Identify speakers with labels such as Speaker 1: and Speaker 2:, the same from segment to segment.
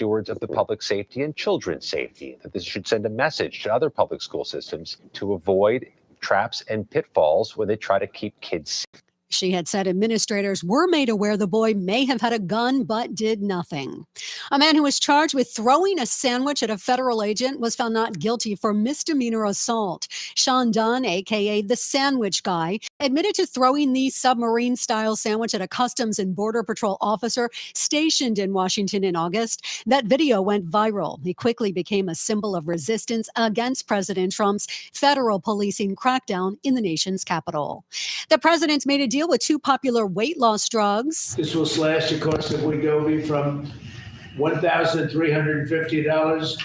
Speaker 1: stewards of the public safety and children's safety, that this should send a message to other public school systems to avoid traps and pitfalls when they try to keep kids safe.
Speaker 2: She had said administrators were made aware the boy may have had a gun, but did nothing. A man who was charged with throwing a sandwich at a federal agent was found not guilty for misdemeanor assault. Sean Dunn, a.k.a. the Sandwich Guy, admitted to throwing the submarine-style sandwich at a Customs and Border Patrol officer stationed in Washington in August. That video went viral. He quickly became a symbol of resistance against President Trump's federal policing crackdown in the nation's capital. The president made a deal with two popular weight loss drugs.
Speaker 3: This will slash the cost of Wegovy from $1,350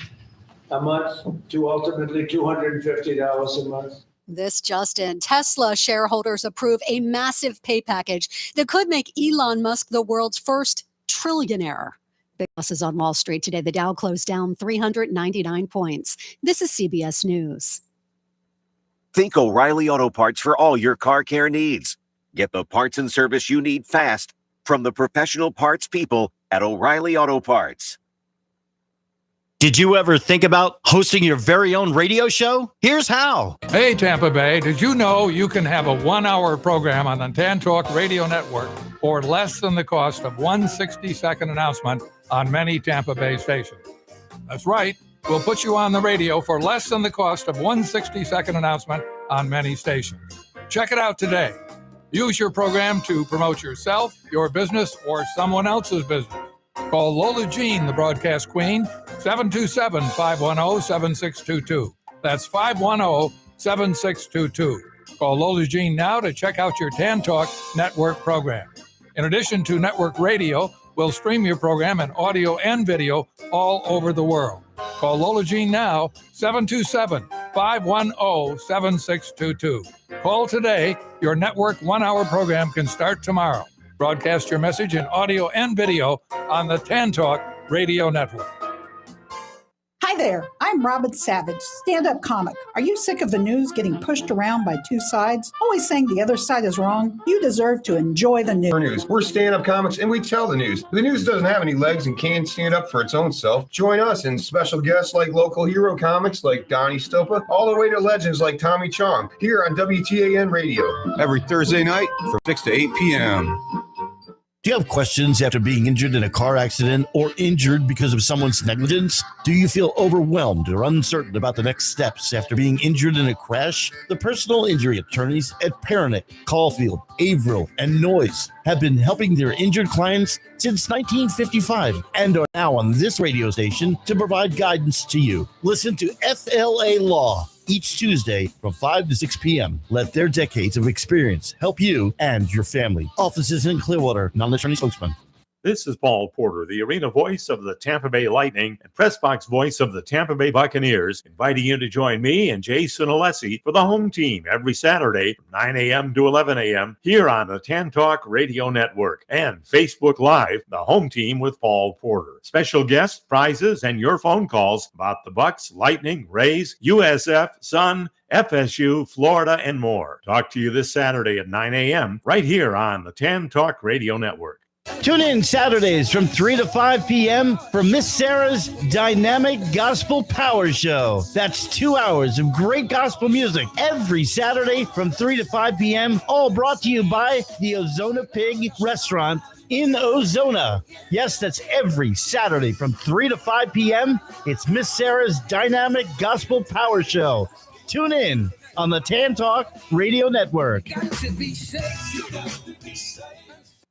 Speaker 3: a month to ultimately $250 a month.
Speaker 2: This just in. Tesla shareholders approve a massive pay package that could make Elon Musk the world's first trillionaire. Big losses on Wall Street today. The Dow closed down 399 points. This is CBS News.
Speaker 4: Think O'Reilly Auto Parts for all your car care needs. Get the parts and service you need fast from the professional parts people at O'Reilly Auto Parts.
Speaker 5: Did you ever think about hosting your very own radio show? Here's how.
Speaker 6: Hey, Tampa Bay, did you know you can have a 1-hour program on the TAN Talk Radio Network for less than the cost of one 60-second announcement on many Tampa Bay stations? That's right. We'll put you on the radio for less than the cost of one 60-second announcement on many stations. Check it out today. Use your program to promote yourself, your business, or someone else's business. Call Lola Jean, the broadcast queen, 727-510-7622. That's 510-7622. Call Lola Jean now to check out your TAN Talk network program. In addition to network radio, we'll stream your program in audio and video all over the world. Call Lola Jean now, 727-510-7622. Call today. Your network 1-hour program can start tomorrow. Broadcast your message in audio and video on the TAN Talk Radio Network.
Speaker 7: Hi there, I'm Robin Savage, stand-up comic. Are you sick of the news getting pushed around by two sides, always saying the other side is wrong? You deserve to enjoy the news.
Speaker 8: We're stand-up comics and we tell the news. The news doesn't have any legs and can't stand up for its own self. Join us and special guests like local hero comics like Donnie Stopa, all the way to legends like Tommy Chong, here on WTAN Radio.
Speaker 9: Every Thursday night from 6 to 8 p.m.
Speaker 5: Do you have questions after being injured in a car accident or injured because of someone's negligence? Do you feel overwhelmed or uncertain about the next steps after being injured in a crash? The personal injury attorneys at Peronic, Caulfield, Averill, and Noyes have been helping their injured clients since 1955 and are now on this radio station to provide guidance to you. Listen to FLA Law each Tuesday from 5 to 6 p.m. Let their decades of experience help you and your family. Offices in Clearwater, non-attorney spokesman.
Speaker 10: This is Paul Porter, the arena voice of the Tampa Bay Lightning and press box voice of the Tampa Bay Buccaneers, inviting you to join me and Jason Alessi for the home team every Saturday from 9 a.m. to 11 a.m. here on the TAN Talk Radio Network and Facebook Live, the home team with Paul Porter. Special guests, prizes, and your phone calls about the Bucs, Lightning, Rays, USF, Sun, FSU, Florida, and more. Talk to you this Saturday at 9 a.m. right here on the TAN Talk Radio Network.
Speaker 5: Tune in Saturdays from 3 to 5 p.m. for Miss Sarah's Dynamic Gospel Power Show. That's 2 hours of great gospel music every Saturday from 3 to 5 p.m. All brought to you by the Ozona Pig Restaurant in Ozona. Yes, that's every Saturday from 3 to 5 p.m. It's Miss Sarah's Dynamic Gospel Power Show. Tune in on the TAN Talk Radio Network.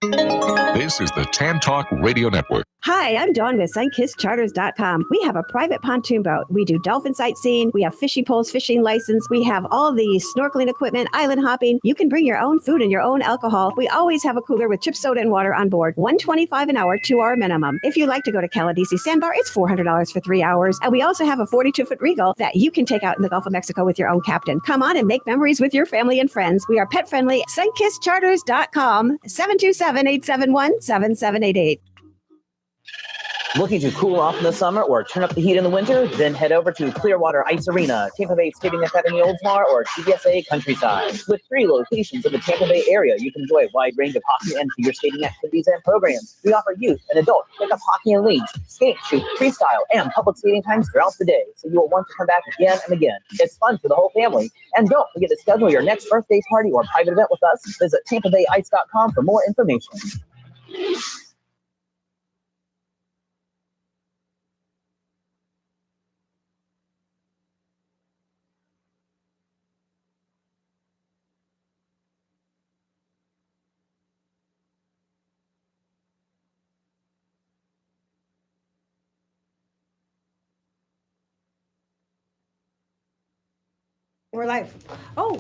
Speaker 11: This is the TAN Talk Radio Network.
Speaker 12: Hi, I'm Dawn with SunkissCharters.com. We have a private pontoon boat. We do dolphin sightseeing. We have fishing poles, fishing license. We have all the snorkeling equipment, island hopping. You can bring your own food and your own alcohol. We always have a cooler with chip soda and water on board. $125 an hour, 2 hour minimum. If you'd like to go to Caladisi Sandbar, it's $400 for 3 hours. And we also have a 42-foot Regal that you can take out in the Gulf of Mexico with your own captain. Come on and make memories with your family and friends. We are pet friendly. SunkissCharters.com, 727-871-7788.
Speaker 13: Looking to cool off in the summer or turn up the heat in the winter? Then head over to Clearwater Ice Arena, Tampa Bay Skating Academy Oldsmar, or TBSA Countryside. With 3 locations in the Tampa Bay area, you can enjoy a wide range of hockey and figure skating activities and programs. We offer youth and adult pickup hockey and leagues, skate, shoot, freestyle, and public skating times throughout the day, so you will want to come back again and again. It's fun for the whole family. And don't forget to schedule your next birthday party or private event with us. Visit TampaBayIce.com for more information.
Speaker 14: We're live. Oh,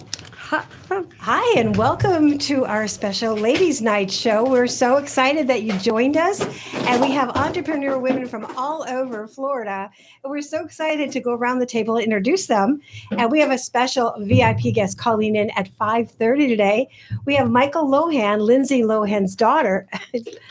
Speaker 14: hi, and welcome to our special Ladies' Night show. We're so excited that you joined us, and we have entrepreneur women from all over Florida. And we're so excited to go around the table and introduce them. And we have a special VIP guest calling in at 5:30 today. We have Michael Lohan, Lindsay Lohan's daughter.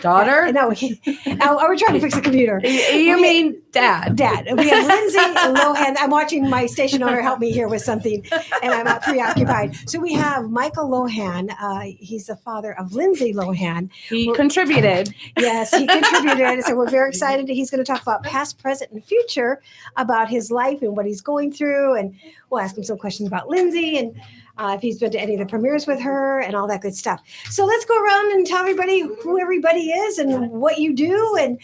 Speaker 15: Daughter?
Speaker 14: No, we're trying to fix the computer.
Speaker 15: You mean dad?
Speaker 14: Dad. We have Lindsay Lohan. I'm watching my station owner help me here with something, and I'm preoccupied. So we have Michael Lohan. He's the father of Lindsay Lohan.
Speaker 15: He contributed.
Speaker 14: Yes, he contributed. So we're very excited. He's going to talk about past, present, and future, about his life and what he's going through. And we'll ask him some questions about Lindsay and if he's been to any of the premieres with her and all that good stuff. So let's go around and tell everybody who everybody is and what you do. And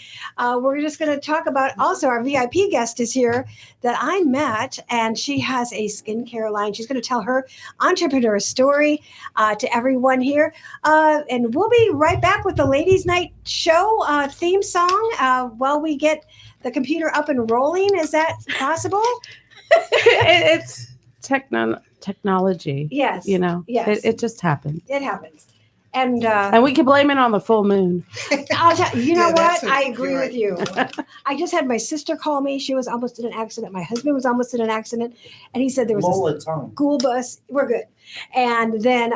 Speaker 14: we're just going to talk about also our VIP guest is here that I met, and she has a skincare line. She's going to tell her entrepreneur story to everyone here. And we'll be right back with the Ladies' Night show theme song while we get the computer up and rolling. Is that possible?
Speaker 15: It's technology.
Speaker 14: Yes.
Speaker 15: You know,
Speaker 14: yes.
Speaker 15: It just happens.
Speaker 14: It happens. And
Speaker 15: we can blame it on the full moon.
Speaker 14: I'll tell you know what? I agree with you. I just had my sister call me. She was almost in an accident. My husband was almost in an accident. And he said there was a school bus. We're good. And then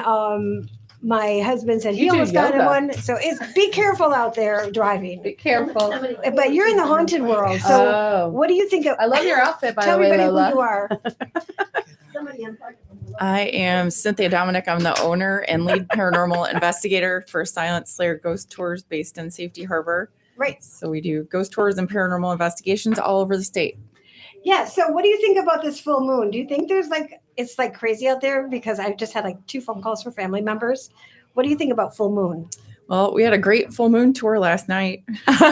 Speaker 14: my husband said he almost got in one. So be careful out there driving.
Speaker 15: Be careful.
Speaker 14: But you're in the haunted world. So what do you think of?
Speaker 15: I love your outfit, by
Speaker 14: tell
Speaker 15: the way,
Speaker 14: everybody
Speaker 15: Lola.
Speaker 14: who you are.
Speaker 16: I am Cynthia Dominic. I'm the owner and lead paranormal investigator for Silent Slayer Ghost Tours based in Safety Harbor.
Speaker 14: Right.
Speaker 16: So we do ghost tours and paranormal investigations all over the state.
Speaker 14: Yeah. So what do you think about this full moon? Do you think there's it's crazy out there? Because I just had 2 phone calls for family members. What do you think about full moon?
Speaker 16: Well, we had a great full moon tour last night.
Speaker 15: And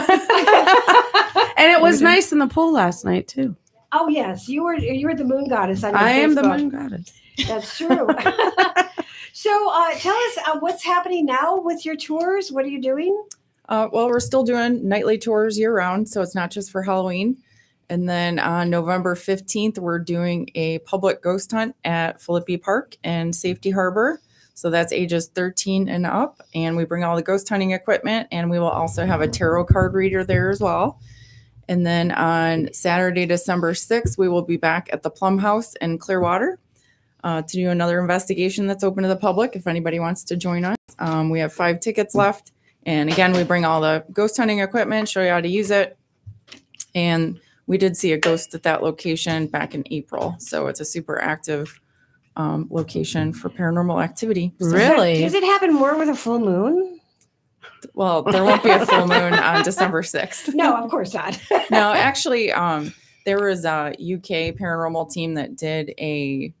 Speaker 15: it was nice in the pool last night too.
Speaker 14: Oh yes, you were the moon goddess on your
Speaker 15: I am
Speaker 14: Facebook.
Speaker 15: the moon goddess.
Speaker 14: That's true. So tell us what's happening now with your tours. What are you doing?
Speaker 16: Well, we're still doing nightly tours year round, so it's not just for Halloween. And then on November 15th, we're doing a public ghost hunt at Philippi Park and Safety Harbor. So that's ages 13 and up. And we bring all the ghost hunting equipment, and we will also have a tarot card reader there as well. And then on Saturday, December 6th, we will be back at the Plum House in Clearwater to do another investigation that's open to the public if anybody wants to join us. We have 5 tickets left. And again, we bring all the ghost hunting equipment, show you how to use it. And we did see a ghost at that location back in April. So it's a super active location for paranormal activity. So,
Speaker 15: Really?
Speaker 14: Does it happen more with a full moon?
Speaker 16: well, there won't be a full moon on December 6th.
Speaker 14: No, of course not.
Speaker 16: No, actually, there was a UK paranormal team that did a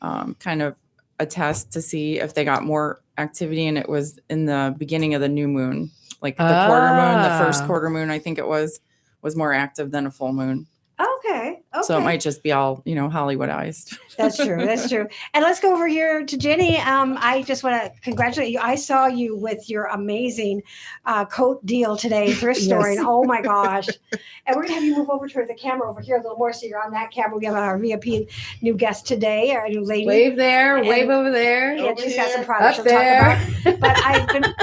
Speaker 16: kind of a test to see if they got more activity, and it was in the beginning of the new moon, like the quarter moon, the first quarter moon, I think it was more active than a full moon.
Speaker 14: Okay.
Speaker 16: So it might just be all, Hollywoodized.
Speaker 14: That's true. That's true. And let's go over here to Jenny. I just want to congratulate you. I saw you with your amazing coat deal today, thrift store.
Speaker 15: Yes.
Speaker 14: And oh my gosh. And we're going to have you move over to the camera over here a little more so you're on that camera. We have our VIP new guest today, our new lady.
Speaker 15: Wave there, wave over there.
Speaker 14: Yeah,
Speaker 15: over
Speaker 14: she's
Speaker 15: here,
Speaker 14: got some products
Speaker 15: up
Speaker 14: she'll
Speaker 15: there.
Speaker 14: talk about. But I've been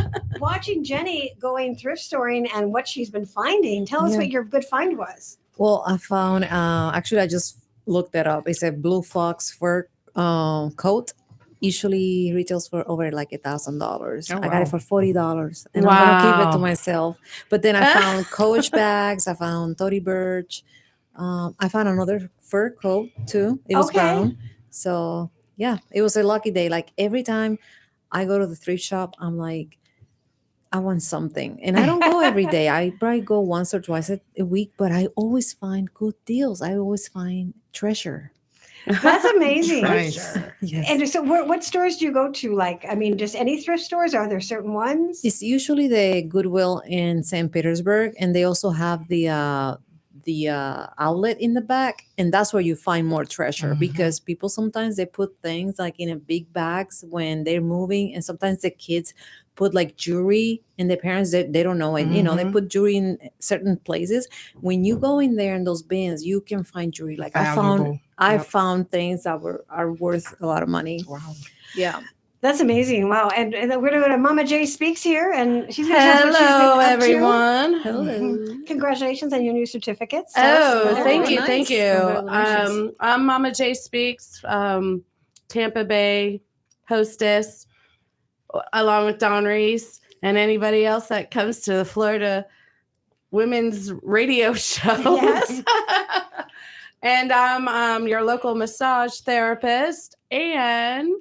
Speaker 14: watching Jenny going thrift storing and what she's been finding. Tell us what your good find was.
Speaker 17: Well, I found, actually, I just looked that up. It's a blue fox fur coat. usually retails for over like $1,000.
Speaker 15: Oh,
Speaker 17: I got it
Speaker 15: wow.
Speaker 17: for $40, and I'm gonna keep it to
Speaker 15: Wow.
Speaker 17: myself. But then I found Coach bags. I found Tory Burch. I found another fur coat too. It was
Speaker 14: Okay.
Speaker 17: brown. So yeah, it was a lucky day. Like every time I go to the thrift shop, I'm like, I want something. And I don't go every day. I probably go once or twice a week, but I always find good deals. I always find treasure.
Speaker 14: That's amazing.
Speaker 15: Nice.
Speaker 17: Yes.
Speaker 14: And so what stores do you go to? Like, I mean, just any thrift stores? Are there certain ones?
Speaker 17: It's usually the Goodwill in St. Petersburg, and they also have the outlet in the back, and that's where you find more treasure because people sometimes they put things like in a big bags when they're moving, and sometimes the kids put like jewelry, and the parents they don't know it. You know, they put jewelry in certain places. When you go in there in those bins, you can find jewelry. Like
Speaker 15: Valuable.
Speaker 17: I found things that are worth a lot of money.
Speaker 15: Wow.
Speaker 17: Yeah.
Speaker 14: That's amazing. Wow. And we're going to Mama J Speaks here, and she's going to tell us what she's been
Speaker 15: Hello,
Speaker 14: up to.
Speaker 15: everyone.
Speaker 17: Hello.
Speaker 14: Congratulations on your new certificates. Tell us
Speaker 15: Oh,
Speaker 14: what
Speaker 15: thank
Speaker 14: they're
Speaker 15: you,
Speaker 14: for.
Speaker 15: thank you.
Speaker 17: Congratulations.
Speaker 15: I'm Mama J Speaks, Tampa Bay hostess, along with Don Reese and anybody else that comes to the Florida Women's Radio Show.
Speaker 14: Yes.
Speaker 15: And I'm your local massage therapist and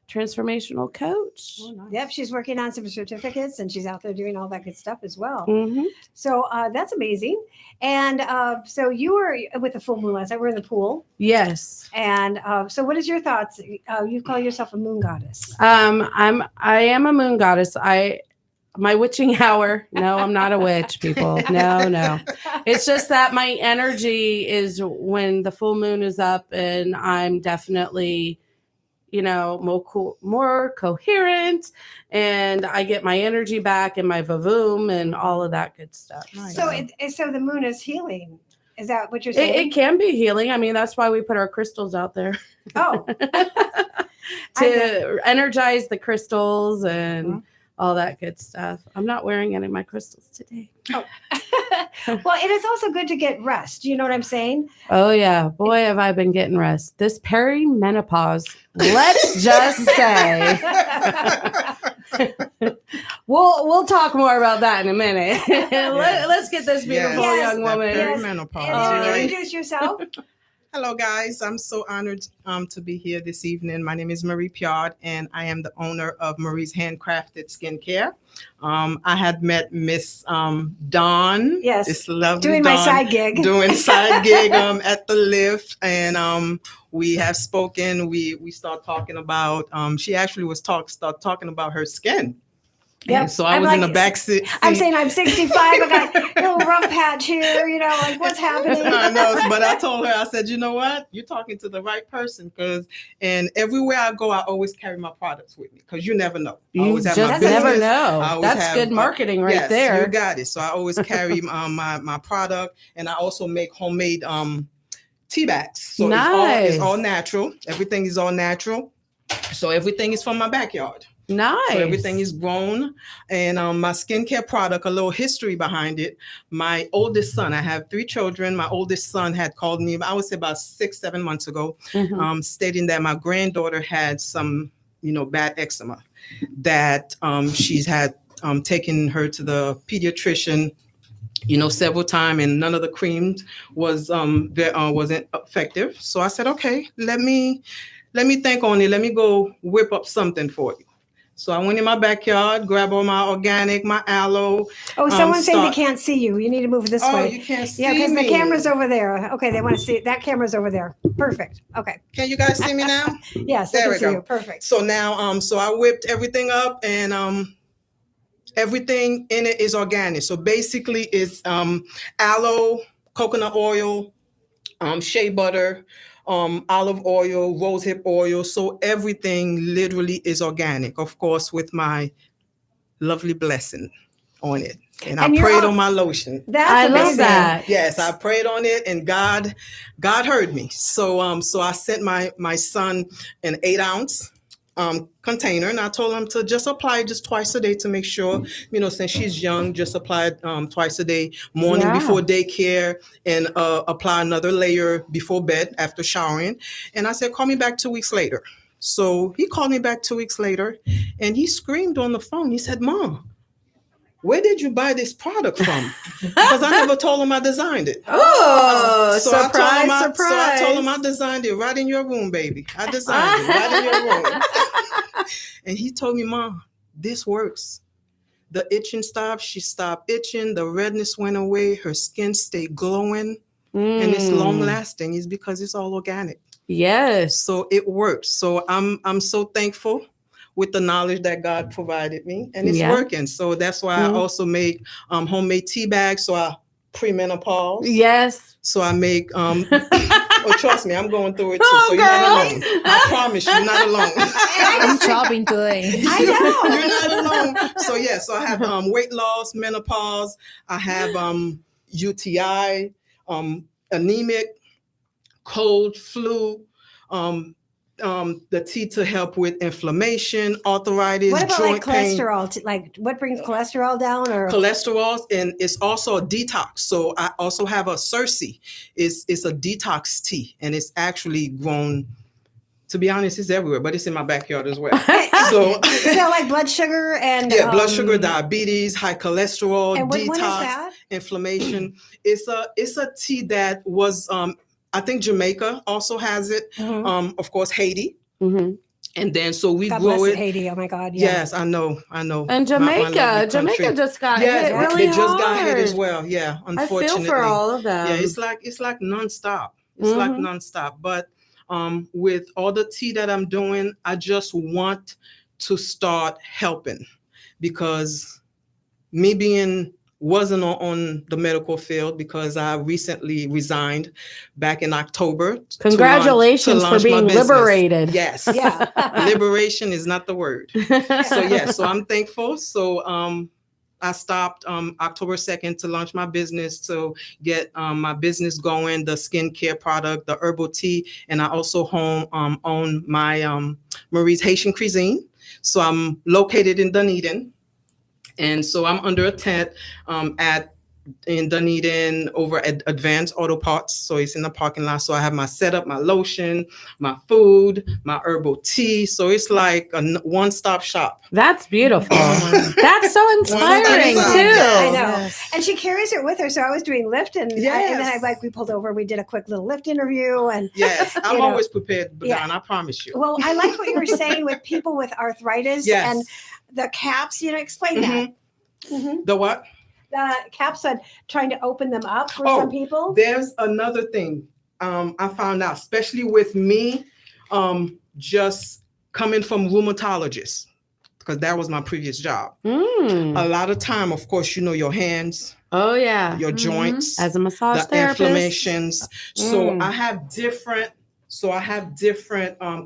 Speaker 15: transformational coach.
Speaker 14: Yep, she's working on some certificates, and she's out there doing all that good stuff as well.
Speaker 15: Mhm.
Speaker 14: So that's amazing. And so you were with the full moon last night. We're in the pool.
Speaker 15: Yes.
Speaker 14: And so what is your thoughts? You call yourself a moon goddess.
Speaker 15: I am a moon goddess. My witching hour. No, I'm not a witch, people. No. It's just that my energy is when the full moon is up, and I'm definitely, more coherent, and I get my energy back and my vavoom and all of that good stuff.
Speaker 14: So so the moon is healing. Is that what you're saying?
Speaker 15: It can be healing. I mean, that's why we put our crystals out there.
Speaker 14: Oh.
Speaker 15: To energize the crystals and all that good stuff. I'm not wearing any of my crystals today.
Speaker 14: Oh. Well, it is also good to get rest. You know what I'm saying?
Speaker 15: Oh yeah, boy, have I been getting rest. This perimenopause, let's just say. We'll talk more about that in a minute. Let's get this beautiful young woman.
Speaker 14: Perimenopause. Introduce yourself.
Speaker 18: Hello, guys. I'm so honored to be here this evening. My name is Marie Piard, and I am the owner of Marie's Handcrafted Skincare. I had met Miss Dawn.
Speaker 14: Yes.
Speaker 18: This lovely
Speaker 14: doing
Speaker 18: Dawn,
Speaker 14: my side gig.
Speaker 18: Doing side gig at the lift, and we have spoken. We start talking about. She actually was start talking about her skin.
Speaker 14: Yep.
Speaker 18: And so I was in the back seat.
Speaker 14: I'm saying I'm 65. I got a little rough patch here. Like what's happening?
Speaker 18: I know, but I told her, I said, you know what? You're talking to the right person, and everywhere I go, I always carry my products with me because you never know. I always have my business.
Speaker 15: Never know.
Speaker 18: I always
Speaker 15: That's
Speaker 18: have
Speaker 15: good marketing right
Speaker 18: yes,
Speaker 15: there.
Speaker 18: You got it. So I always carry my product, and I also make homemade tea bags. So
Speaker 15: Nice.
Speaker 18: it's all natural. Everything is all natural. So everything is from my backyard.
Speaker 15: Nice.
Speaker 18: So everything is grown. And my skincare product, a little history behind it. My oldest son, I have 3 children. My oldest son had called me, I would say about 6-7 months ago, stating that my granddaughter had some, bad eczema, that she's had taken her to the pediatrician, several times, and none of the creams wasn't effective. So I said, okay, let me think on it. Let me go whip up something for you. So I went in my backyard, grabbed all my organic, my aloe.
Speaker 14: Oh, someone's saying they can't see you. You need to move this way.
Speaker 18: Oh, you can't see me.
Speaker 14: Yeah, because the camera's over there. Okay, they want to see it. That camera's over there. Perfect. Okay.
Speaker 18: Can you guys see me now?
Speaker 14: Yes,
Speaker 18: there
Speaker 14: I
Speaker 18: we
Speaker 14: can see
Speaker 18: go.
Speaker 14: you. Perfect.
Speaker 18: So now, so I whipped everything up, and everything in it is organic. So basically, it's aloe, coconut oil, shea butter, olive oil, rosehip oil. So everything literally is organic, of course, with my lovely blessing on it. And I prayed on my lotion.
Speaker 14: I
Speaker 15: love that.
Speaker 18: Yes, I prayed on it, and God heard me. So so I sent my son an 8-ounce container, and I told him to just apply just twice a day to make sure, since she's young, just apply it twice a day, morning before daycare, and apply another layer before bed after showering. And I said, call me back 2 weeks later. So he called me back 2 weeks later and he screamed on the phone. He said, Mom, where did you buy this product from? Because I never told him I designed it.
Speaker 15: Oh,
Speaker 18: surprise,
Speaker 15: surprise.
Speaker 18: So I told him I designed it right in your room, baby. I designed it right in your room. And he told me, Mom, this works. The itching stopped. She stopped itching. The redness went away. Her skin stayed glowing. And it's long lasting. It's because it's all organic.
Speaker 15: Yes.
Speaker 18: So it works. So I'm so thankful with the knowledge that God provided me, and it's working. So that's why I also make homemade tea bags. So I premenopause.
Speaker 15: Yes.
Speaker 18: So I make oh, trust me, I'm going through it too. So you're not alone. I promise you're not alone.
Speaker 17: I'm shopping today.
Speaker 14: I know.
Speaker 18: You're not alone. So yeah, so I have weight loss, menopause. I have UTI, anemic, cold, flu. The tea to help with inflammation, arthritis,
Speaker 14: What about
Speaker 18: joint
Speaker 14: like
Speaker 18: pain.
Speaker 14: cholesterol? Like what brings cholesterol down? Or
Speaker 18: Cholesterol, and it's also a detox. So I also have a Cersei. It's a detox tea, and it's actually grown. To be honest, it's everywhere, but it's in my backyard as well. So
Speaker 14: like blood sugar and
Speaker 18: blood sugar, diabetes, high cholesterol,
Speaker 14: and what
Speaker 18: detox,
Speaker 14: is that?
Speaker 18: inflammation. It's a tea that was I think Jamaica also has it. Of course, Haiti. And then so we
Speaker 14: God
Speaker 18: grow
Speaker 14: bless
Speaker 18: it.
Speaker 14: Haiti. Oh my God. Yeah.
Speaker 18: Yes, I know.
Speaker 15: And Jamaica just got hit really
Speaker 18: they just got hit as
Speaker 15: hard.
Speaker 18: well. Yeah,
Speaker 15: I
Speaker 18: unfortunately.
Speaker 15: feel for all of them.
Speaker 18: Yeah, it's like nonstop. It's like nonstop. But with all the tea that I'm doing, I just want to start helping, because me wasn't on the medical field because I recently resigned back in October.
Speaker 15: Congratulations for being liberated.
Speaker 18: Yes.
Speaker 14: Yeah.
Speaker 18: Liberation is not the word. So I'm thankful. So I stopped October 2nd to launch my business, to get my business going, the skincare product, the herbal tea, and I also own my Marie's Haitian Cuisine. So I'm located in Dunedin. And so I'm under a tent in Dunedin over at Advanced Auto Parts. So it's in the parking lot. So I have my setup, my lotion, my food, my herbal tea. So it's like a one-stop shop.
Speaker 15: That's beautiful. That's so inspiring too.
Speaker 14: I know. And she carries it with her. So I was doing Lyft and then we pulled over. We did a quick little Lyft interview. And
Speaker 18: yes, I'm always prepared, Don, I promise you.
Speaker 14: Well, I like what you were saying with people with arthritis and the caps, explain that.
Speaker 18: The what?
Speaker 14: The caps said trying to open them up for some people.
Speaker 18: There's another thing I found out, especially with me, just coming from rheumatologists, because that was my previous job. A lot of time, of course, your hands.
Speaker 15: Oh yeah.
Speaker 18: Your joints.
Speaker 15: As a massage therapist.
Speaker 18: Inflammations. So I have different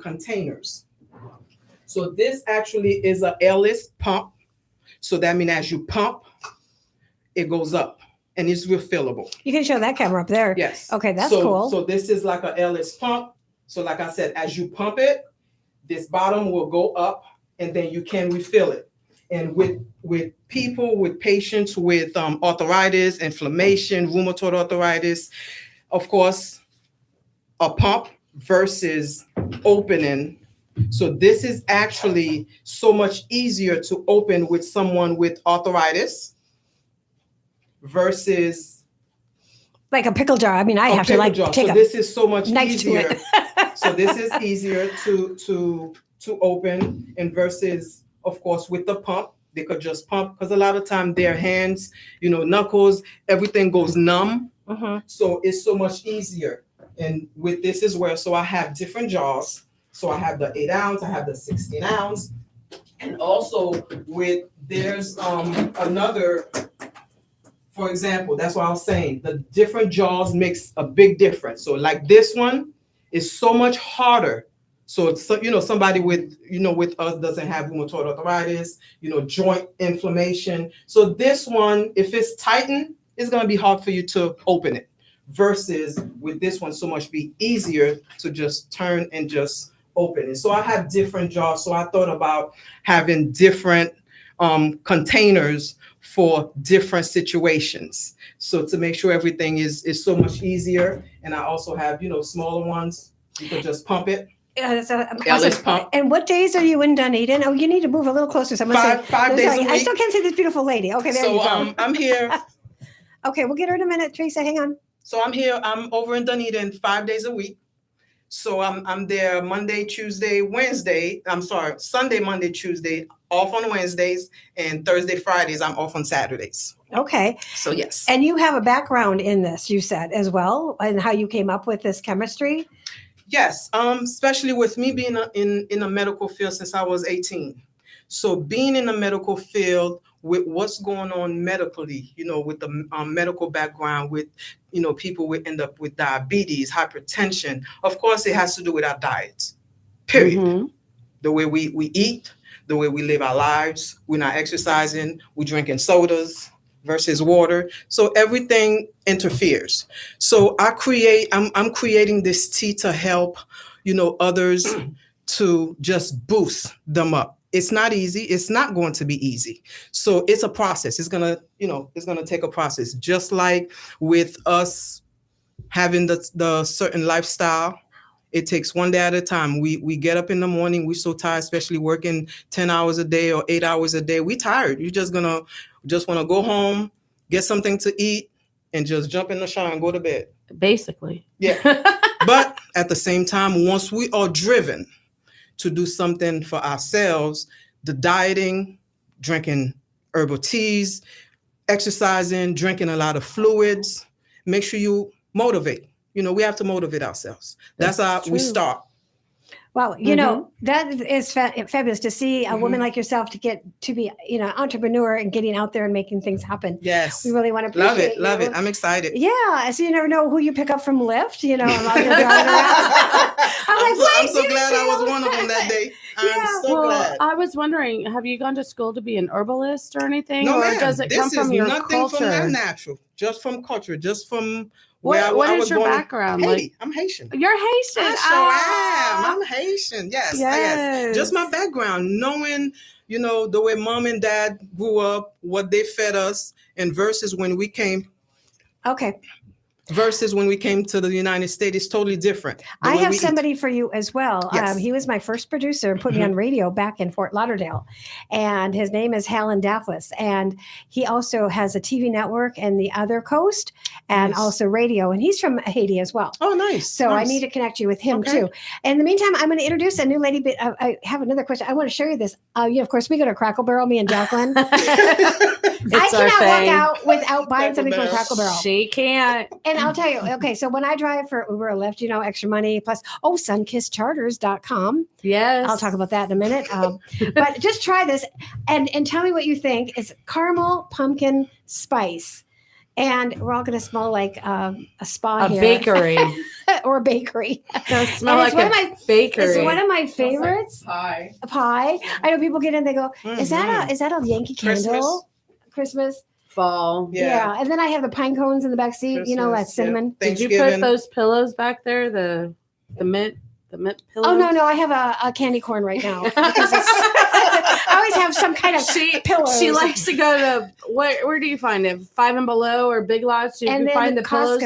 Speaker 18: containers. So this actually is an airless pump. So that means as you pump, it goes up and it's refillable.
Speaker 14: You can show that camera up there.
Speaker 18: Yes.
Speaker 14: Okay, that's cool.
Speaker 18: So this is like an airless pump. So like I said, as you pump it, this bottom will go up and then you can refill it. And with patients with arthritis, inflammation, rheumatoid arthritis, of course, a pump versus opening. So this is actually so much easier to open with someone with arthritis versus
Speaker 14: like a pickle jar. I mean, I have to take
Speaker 18: this is so much
Speaker 14: knife
Speaker 18: easier.
Speaker 14: to it.
Speaker 18: So this is easier to open, and versus, of course, with the pump, they could just pump, because a lot of time their hands, knuckles, everything goes numb. So it's so much easier. And with this as well, so I have different jars. So I have the 8 ounce, I have the 16 ounce, and also there's another. For example, that's what I was saying. The different jars makes a big difference. So like this one is so much harder. So somebody with us doesn't have rheumatoid arthritis, joint inflammation. So this one, if it's tightened, it's going to be hard for you to open it. Versus with this one, so much be easier to just turn and just open it. So I have different jars. So I thought about having different containers for different situations. So to make sure everything is so much easier. And I also have, smaller ones. You could just pump it. Ellis Pump.
Speaker 14: And what days are you in Dunedin? Oh, you need to move a little closer. Someone
Speaker 18: Five days a week.
Speaker 14: I still can't see this beautiful lady. Okay, there you go.
Speaker 18: I'm here.
Speaker 14: Okay, we'll get her in a minute. Teresa, hang on.
Speaker 18: So I'm here. I'm over in Dunedin 5 days a week. So I'm there Monday, Tuesday, Wednesday. Sunday, Monday, Tuesday, off on Wednesdays, and Thursday, Fridays, I'm off on Saturdays.
Speaker 14: Okay.
Speaker 18: So yes.
Speaker 14: And you have a background in this, you said, as well, and how you came up with this chemistry.
Speaker 18: Yes, especially with me being in a medical field since I was 18. So being in the medical field with what's going on medically, with the medical background, with, people would end up with diabetes, hypertension. Of course, it has to do with our diets, period.
Speaker 15: Mm-hmm.
Speaker 18: The way we eat, the way we live our lives. We're not exercising, we're drinking sodas versus water. So everything interferes. So I'm creating this tea to help, others to just boost them up. It's not easy. It's not going to be easy. So it's a process. It's gonna take a process. Just like with us having the certain lifestyle, it takes one day at a time. We get up in the morning. We're so tired, especially working 10 hours a day or 8 hours a day. We're tired. You're just want to go home, get something to eat, and just jump in the shower and go to bed.
Speaker 15: Basically.
Speaker 18: Yeah. But at the same time, once we are driven to do something for ourselves, the dieting, drinking herbal teas, exercising, drinking a lot of fluids, make sure you motivate. We have to motivate ourselves. That's how we start.
Speaker 14: Well, that is fabulous to see a woman like yourself to get to be, entrepreneur and getting out there and making things happen.
Speaker 18: Yes.
Speaker 14: We really want to appreciate
Speaker 18: Love it. I'm excited.
Speaker 14: Yeah. So you never know who you pick up from Lyft, I'm so
Speaker 18: glad I was one of them that day. I'm so glad.
Speaker 15: I was wondering, have you gone to school to be an herbalist or anything?
Speaker 18: No,
Speaker 15: or
Speaker 18: ma'am.
Speaker 15: does it come from your culture?
Speaker 18: This is nothing from that natural, just from culture, just from
Speaker 15: what is your background?
Speaker 18: Haiti. I'm Haitian.
Speaker 15: You're Haitian.
Speaker 18: I sure am. I'm Haitian. Yes. Just my background, knowing, the way mom and dad grew up, what they fed us, and versus when we came.
Speaker 14: Okay.
Speaker 18: Versus when we came to the United States, it's totally different.
Speaker 14: I have somebody for you as well.
Speaker 18: Yes.
Speaker 14: He was my first producer and put me on radio back in Fort Lauderdale. And his name is Hallen Daflis. And he also has a TV network in the other coast and also radio. And he's from Haiti as well.
Speaker 18: Oh, nice.
Speaker 14: So I need to connect you with him too. In the meantime, I'm going to introduce a new lady. But I have another question. I want to show you this. Of course, we go to Crackle Barrel, me and Jacqueline. I cannot walk out without buying something from Crackle Barrel.
Speaker 15: She can't.
Speaker 14: And I'll tell you, okay, so when I drive for Uber or Lyft, extra money plus, sunkisscharters.com.
Speaker 15: Yes.
Speaker 14: I'll talk about that in a minute. But just try this and tell me what you think. It's caramel pumpkin spice. And we're all going to smell like a spa here.
Speaker 15: Bakery.
Speaker 14: Or a bakery.
Speaker 15: It'll smell like a bakery.
Speaker 14: It's one of my favorites.
Speaker 16: Like
Speaker 14: a pie. I know people get in, they go, is that a Yankee Candle? Christmas.
Speaker 15: Fall.
Speaker 14: Yeah. And then I have the pine cones in the back seat, that cinnamon.
Speaker 15: Did you put those pillows back there? The mint pillows?
Speaker 14: Oh, no, I have a candy corn right now. I always have some kind of pillows.
Speaker 15: She likes to go to, where do you find it? Five and Below or Big Lots? You can find the pillows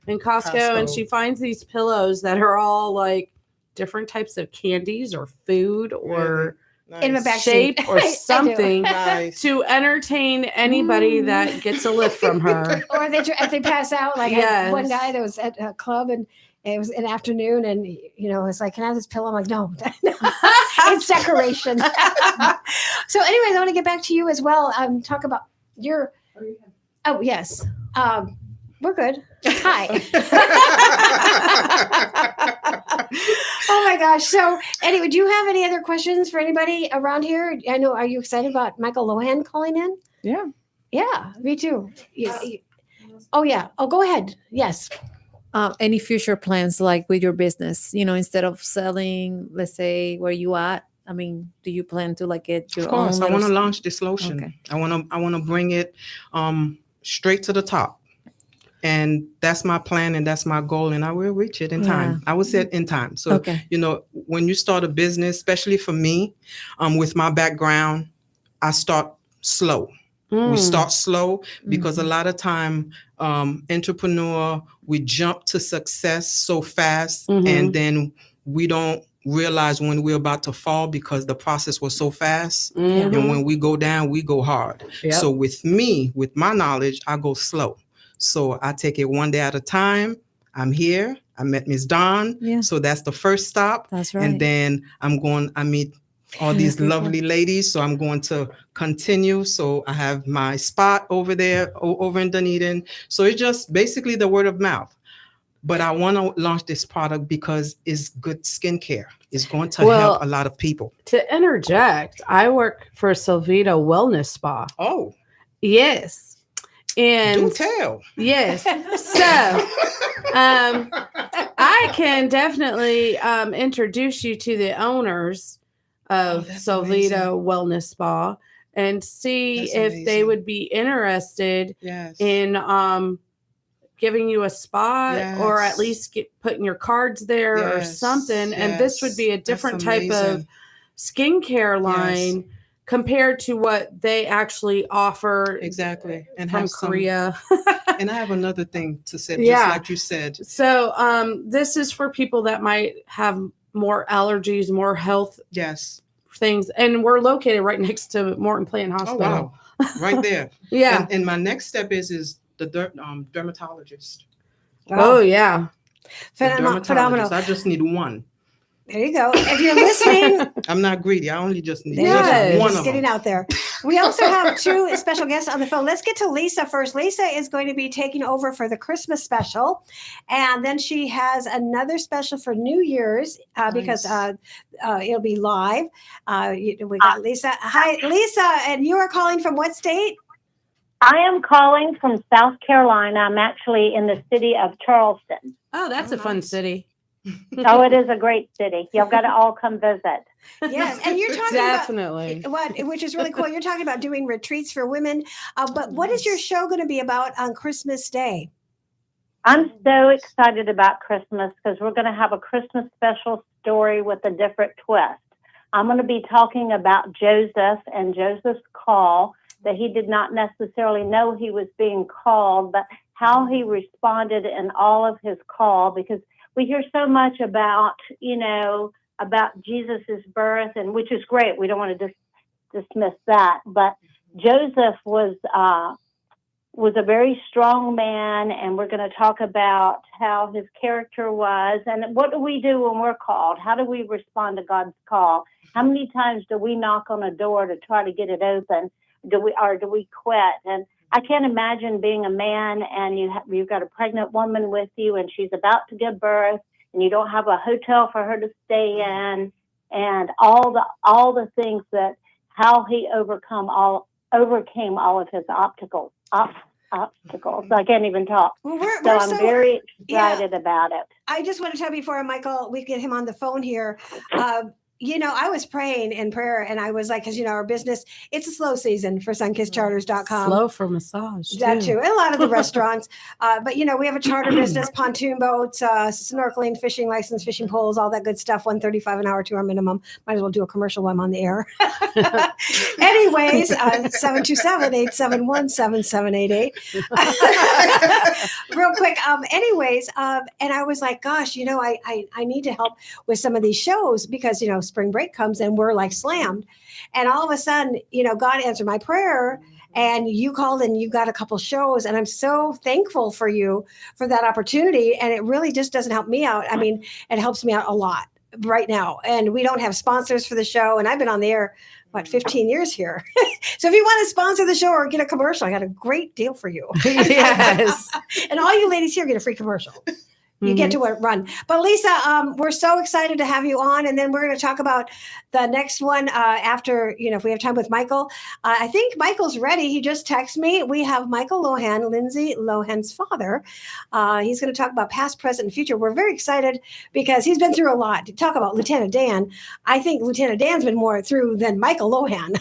Speaker 15: in Costco. And she finds these pillows that are all like different types of candies or food or
Speaker 14: in the back
Speaker 15: shape
Speaker 14: seat.
Speaker 15: or something
Speaker 18: Nice.
Speaker 15: to entertain anybody that gets a lift from her.
Speaker 14: Or if they pass out, like I had one guy that was at a club and it was an afternoon and, it's like, can I have this pillow? I'm like, no, it's decoration. So anyways, I want to get back to you as well. Talk about your, oh, yes. We're good. Hi. Oh my gosh. So anyway, do you have any other questions for anybody around here? I know, are you excited about Michael Lohan calling in?
Speaker 16: Yeah.
Speaker 14: Yeah, me too. Oh yeah. Oh, go ahead. Yes.
Speaker 17: Any future plans like with your business, instead of selling, let's say where you at, do you plan to get your own?
Speaker 18: Of course, I want to launch this lotion.
Speaker 17: Okay.
Speaker 18: I want to bring it straight to the top. And that's my plan and that's my goal. And I will reach it in time. I will say it in time. So, when you start a business, especially for me, with my background, I start slow. We start slow because a lot of time, entrepreneur, we jump to success so fast and then we don't realize when we're about to fall because the process was so fast.
Speaker 15: Mhm.
Speaker 18: And when we go down, we go hard.
Speaker 15: Yep.
Speaker 18: So with me, with my knowledge, I go slow. So I take it one day at a time. I'm here. I met Miss Dawn.
Speaker 17: Yeah.
Speaker 18: So that's the first stop.
Speaker 17: That's right.
Speaker 18: And then I meet all these lovely ladies. So I'm going to continue. So I have my spot over there, over in Dunedin. So it's just basically the word of mouth. But I want to launch this product because it's good skincare. It's going to help a lot of people.
Speaker 15: To interject, I work for Solvita Wellness Spa.
Speaker 18: Oh.
Speaker 15: Yes. And
Speaker 18: do tell.
Speaker 15: Yes. So I can definitely introduce you to the owners of Solvita Wellness Spa and see if they would be interested in giving you a spot or at least putting your cards there or something. And this would be a different type of skincare line compared to what they actually offer.
Speaker 18: Exactly. And
Speaker 15: from Korea.
Speaker 18: And I have another thing to say, just like you said.
Speaker 15: So this is for people that might have more allergies, more health things. And we're located right next to Morton Plant Hospital.
Speaker 18: Oh, wow. Right there.
Speaker 15: Yeah.
Speaker 18: And my next step is the dermatologist.
Speaker 14: Oh,
Speaker 15: yeah.
Speaker 14: Phenomenal.
Speaker 18: I just need one.
Speaker 14: There you go. If you're listening,
Speaker 18: I'm not greedy. I only just need
Speaker 14: one
Speaker 18: of
Speaker 14: them. Getting out there. We also have two special guests on the phone. Let's get to Lisa first. Lisa is going to be taking over for the Christmas special. And then she has another special for New Year's because it'll be live. We got Lisa. Hi, Lisa. And you are calling from what state?
Speaker 19: I am calling from South Carolina. I'm actually in the city of Charleston.
Speaker 15: Oh, that's a fun city.
Speaker 19: Oh, it is a great city. You've got to all come visit.
Speaker 14: Yes, and you're talking
Speaker 15: definitely
Speaker 14: which is really cool. You're talking about doing retreats for women. But what is your show going to be about on Christmas Day?
Speaker 19: I'm so excited about Christmas because we're going to have a Christmas special story with a different twist. I'm going to be talking about Joseph and Joseph's call, that he did not necessarily know he was being called, but how he responded in all of his call, because we hear so much about, about Jesus's birth, and which is great. We don't want to dismiss that. But Joseph was a very strong man, and we're going to talk about how his character was, and what do we do when we're called? How do we respond to God's call? How many times do we knock on a door to try to get it open? Do we quit? And I can't imagine being a man and you've got a pregnant woman with you and she's about to give birth and you don't have a hotel for her to stay in, and all the things that how he overcame all of his obstacles. I can't even talk.
Speaker 14: Well,
Speaker 19: I'm very excited about it.
Speaker 14: I just want to tell you before Michael, we get him on the phone here. I was praying in prayer and I was like, because, our business, it's a slow season for sunkisscharters.com.
Speaker 15: Slow for massage.
Speaker 14: That too. And a lot of the restaurants. But, we have a charter business, pontoon boats, snorkeling, fishing license, fishing poles, all that good stuff. $135 an hour to our minimum. Might as well do a commercial while I'm on the air. Anyways, 727-871-7788. Real quick. And I was like, gosh, I need to help with some of these shows because, spring break comes and we're like slammed. And all of a sudden, God answered my prayer and you called and you got a couple shows. And I'm so thankful for you for that opportunity. And it really just doesn't help me out. I mean, it helps me out a lot right now. And we don't have sponsors for the show. And I've been on the air, 15 years here. So if you want to sponsor the show or get a commercial, I got a great deal for you.
Speaker 15: Yes.
Speaker 14: And all you ladies here get a free commercial. You get to run. But Lisa, we're so excited to have you on. And then we're going to talk about the next one after, if we have time with Michael. I think Michael's ready. He just texted me. We have Michael Lohan, Lindsay Lohan's father. He's going to talk about past, present, and future. We're very excited because he's been through a lot. To talk about Lieutenant Dan, I think Lieutenant Dan's been more through than Michael Lohan.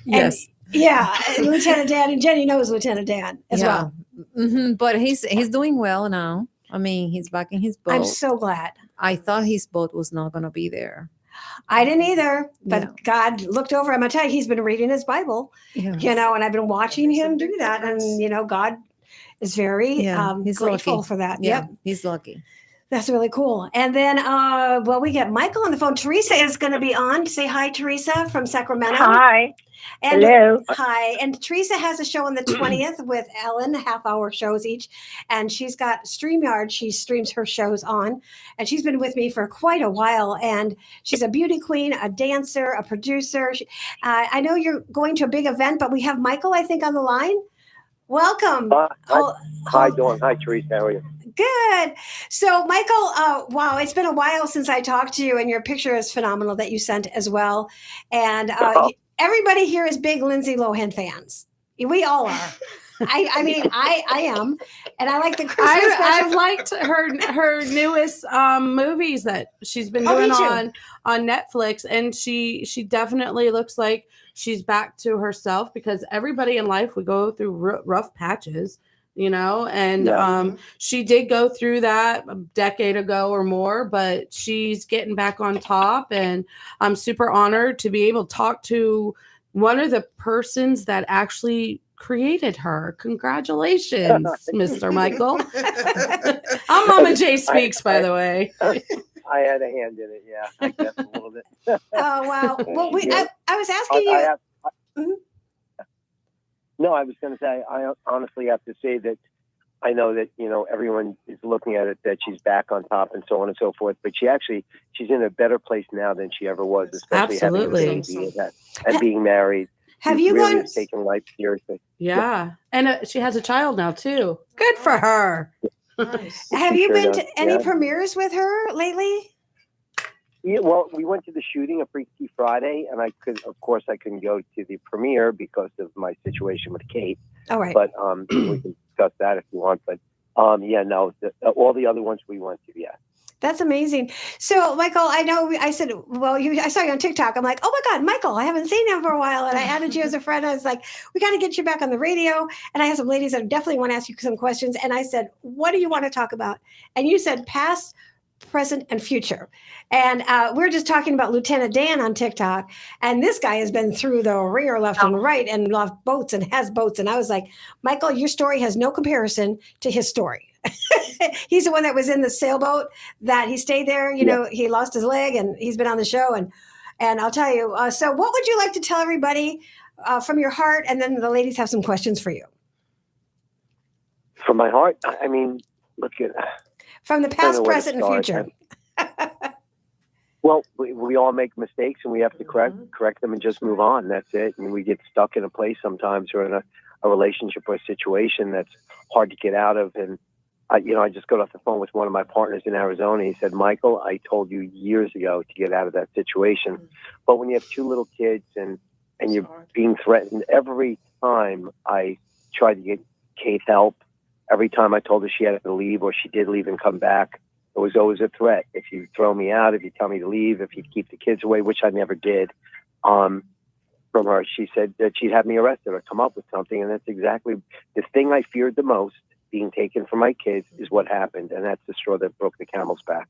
Speaker 17: Yes.
Speaker 14: Lieutenant Dan, and Jenny knows Lieutenant Dan as well.
Speaker 17: Mm-hmm. But he's doing well now. I mean, he's back in his boat.
Speaker 14: I'm so glad.
Speaker 17: I thought his boat was not going to be there.
Speaker 14: I didn't either, but God looked over. I'm going to tell you, he's been reading his Bible, and I've been watching him do that. And, God is very
Speaker 17: he's
Speaker 14: grateful
Speaker 17: lucky
Speaker 14: for that.
Speaker 17: Yeah,
Speaker 14: Yep.
Speaker 17: he's lucky.
Speaker 14: That's really cool. And then, we get Michael on the phone. Teresa is going to be on. Say hi, Teresa from Sacramento.
Speaker 20: Hi.
Speaker 14: And
Speaker 20: Hello.
Speaker 14: hi. And Teresa has a show on the 20th with Ellen, half-hour shows each. And she's got StreamYard. She streams her shows on. And she's been with me for quite a while. And she's a beauty queen, a dancer, a producer. I know you're going to a big event, but we have Michael, I think, on the line. Welcome.
Speaker 20: Hi, Dawn. Hi, Teresa. How are you?
Speaker 14: Good. So, Michael, wow, it's been a while since I talked to you, and your picture is phenomenal that you sent as well. And everybody here is big Lindsay Lohan fans. We all are. I mean, I am, and I like the Christmas special.
Speaker 15: I've liked her newest movies that she's been doing on Netflix, and she definitely looks like she's back to herself, because everybody in life would go through rough patches, and she did go through that a decade ago or more, but she's getting back on top, and I'm super honored to be able to talk to one of the persons that actually created her. Congratulations, Mr. Michael. I'm Mama J Speaks, by the way.
Speaker 20: I had a hand in it, yeah. I guess a little bit.
Speaker 14: Oh, wow. Well, I was asking you.
Speaker 20: No, I was going to say, I honestly have to say that I know that, everyone is looking at it, that she's back on top and so on and so forth, but she's in a better place now than she ever was, especially having a baby and being married.
Speaker 14: Have you
Speaker 20: really taken life seriously?
Speaker 15: Yeah. And she has a child now, too. Good for her.
Speaker 14: Nice. Have you been to any premieres with her lately?
Speaker 20: Yeah, well, we went to the shooting of Freaky Friday, and I couldn't go to the premiere because of my situation with Kate.
Speaker 14: All right.
Speaker 20: But we can discuss that if you want. But all the other ones we went to, yeah.
Speaker 14: That's amazing. So, Michael, I know I said, I saw you on TikTok. I'm like, oh my God, Michael, I haven't seen him for a while. And I added you as a friend. I was like, we got to get you back on the radio. And I have some ladies that definitely want to ask you some questions. And I said, what do you want to talk about? And you said past, present, and future. And we're just talking about Lieutenant Dan on TikTok. And this guy has been through the ringer left and right and lost boats and has boats. And I was like, Michael, your story has no comparison to his story. He's the one that was in the sailboat that he stayed there. He lost his leg, and he's been on the show. And I'll tell you. So what would you like to tell everybody from your heart? And then the ladies have some questions for you.
Speaker 20: From my heart? I mean, look at...
Speaker 14: From the past, present, and future.
Speaker 20: Well, we all make mistakes, and we have to correct them and just move on. That's it. And we get stuck in a place sometimes, or in a relationship or a situation that's hard to get out of. And I just got off the phone with one of my partners in Arizona. He said, Michael, I told you years ago to get out of that situation. But when you have two little kids and you're being threatened, every time I tried to get Kate help, every time I told her she had to leave, or she did leave and come back, it was always a threat. If you throw me out, if you tell me to leave, if you keep the kids away, which I never did, from her, she said that she'd have me arrested or come up with something. And that's exactly the thing I feared the most, being taken from my kids, is what happened. And that's the straw that broke the camel's back.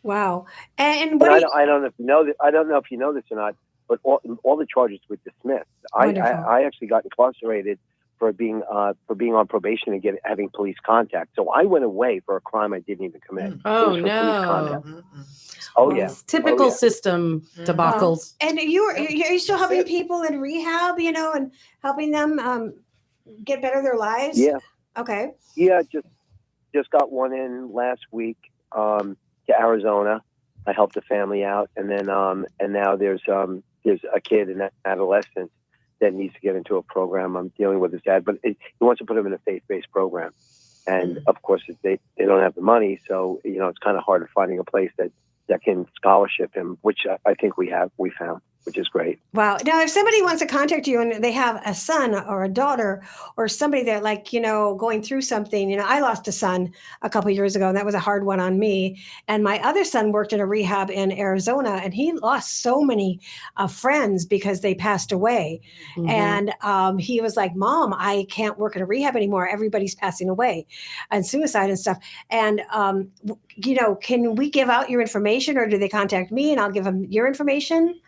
Speaker 14: Wow. And
Speaker 20: I don't know if you know this. I don't know if you know this or not, but all the charges were dismissed. I actually got incarcerated for being on probation and having police contact. So I went away for a crime I didn't even commit.
Speaker 15: Oh no!
Speaker 20: Oh yeah,
Speaker 15: typical system debacles.
Speaker 14: And are you still helping people in rehab? And helping them get better their lives?
Speaker 20: Yeah.
Speaker 14: Okay.
Speaker 20: Yeah, just got one in last week to Arizona. I helped a family out, and then and now there's a kid, an adolescent, that needs to get into a program. I'm dealing with his dad, but he wants to put him in a faith-based program. And of course, they don't have the money. So, it's kind of hard to finding a place that can scholarship him, which I think we found, which is great.
Speaker 14: Wow. Now, if somebody wants to contact you and they have a son or a daughter or somebody that going through something, I lost a son a couple of years ago, and that was a hard one on me. And my other son worked in a rehab in Arizona, and he lost so many friends because they passed away. Mm-hmm. And he was like, Mom, I can't work in a rehab anymore. Everybody's passing away and suicide and stuff. And, can we give out your information, or do they contact me and I'll give them your information?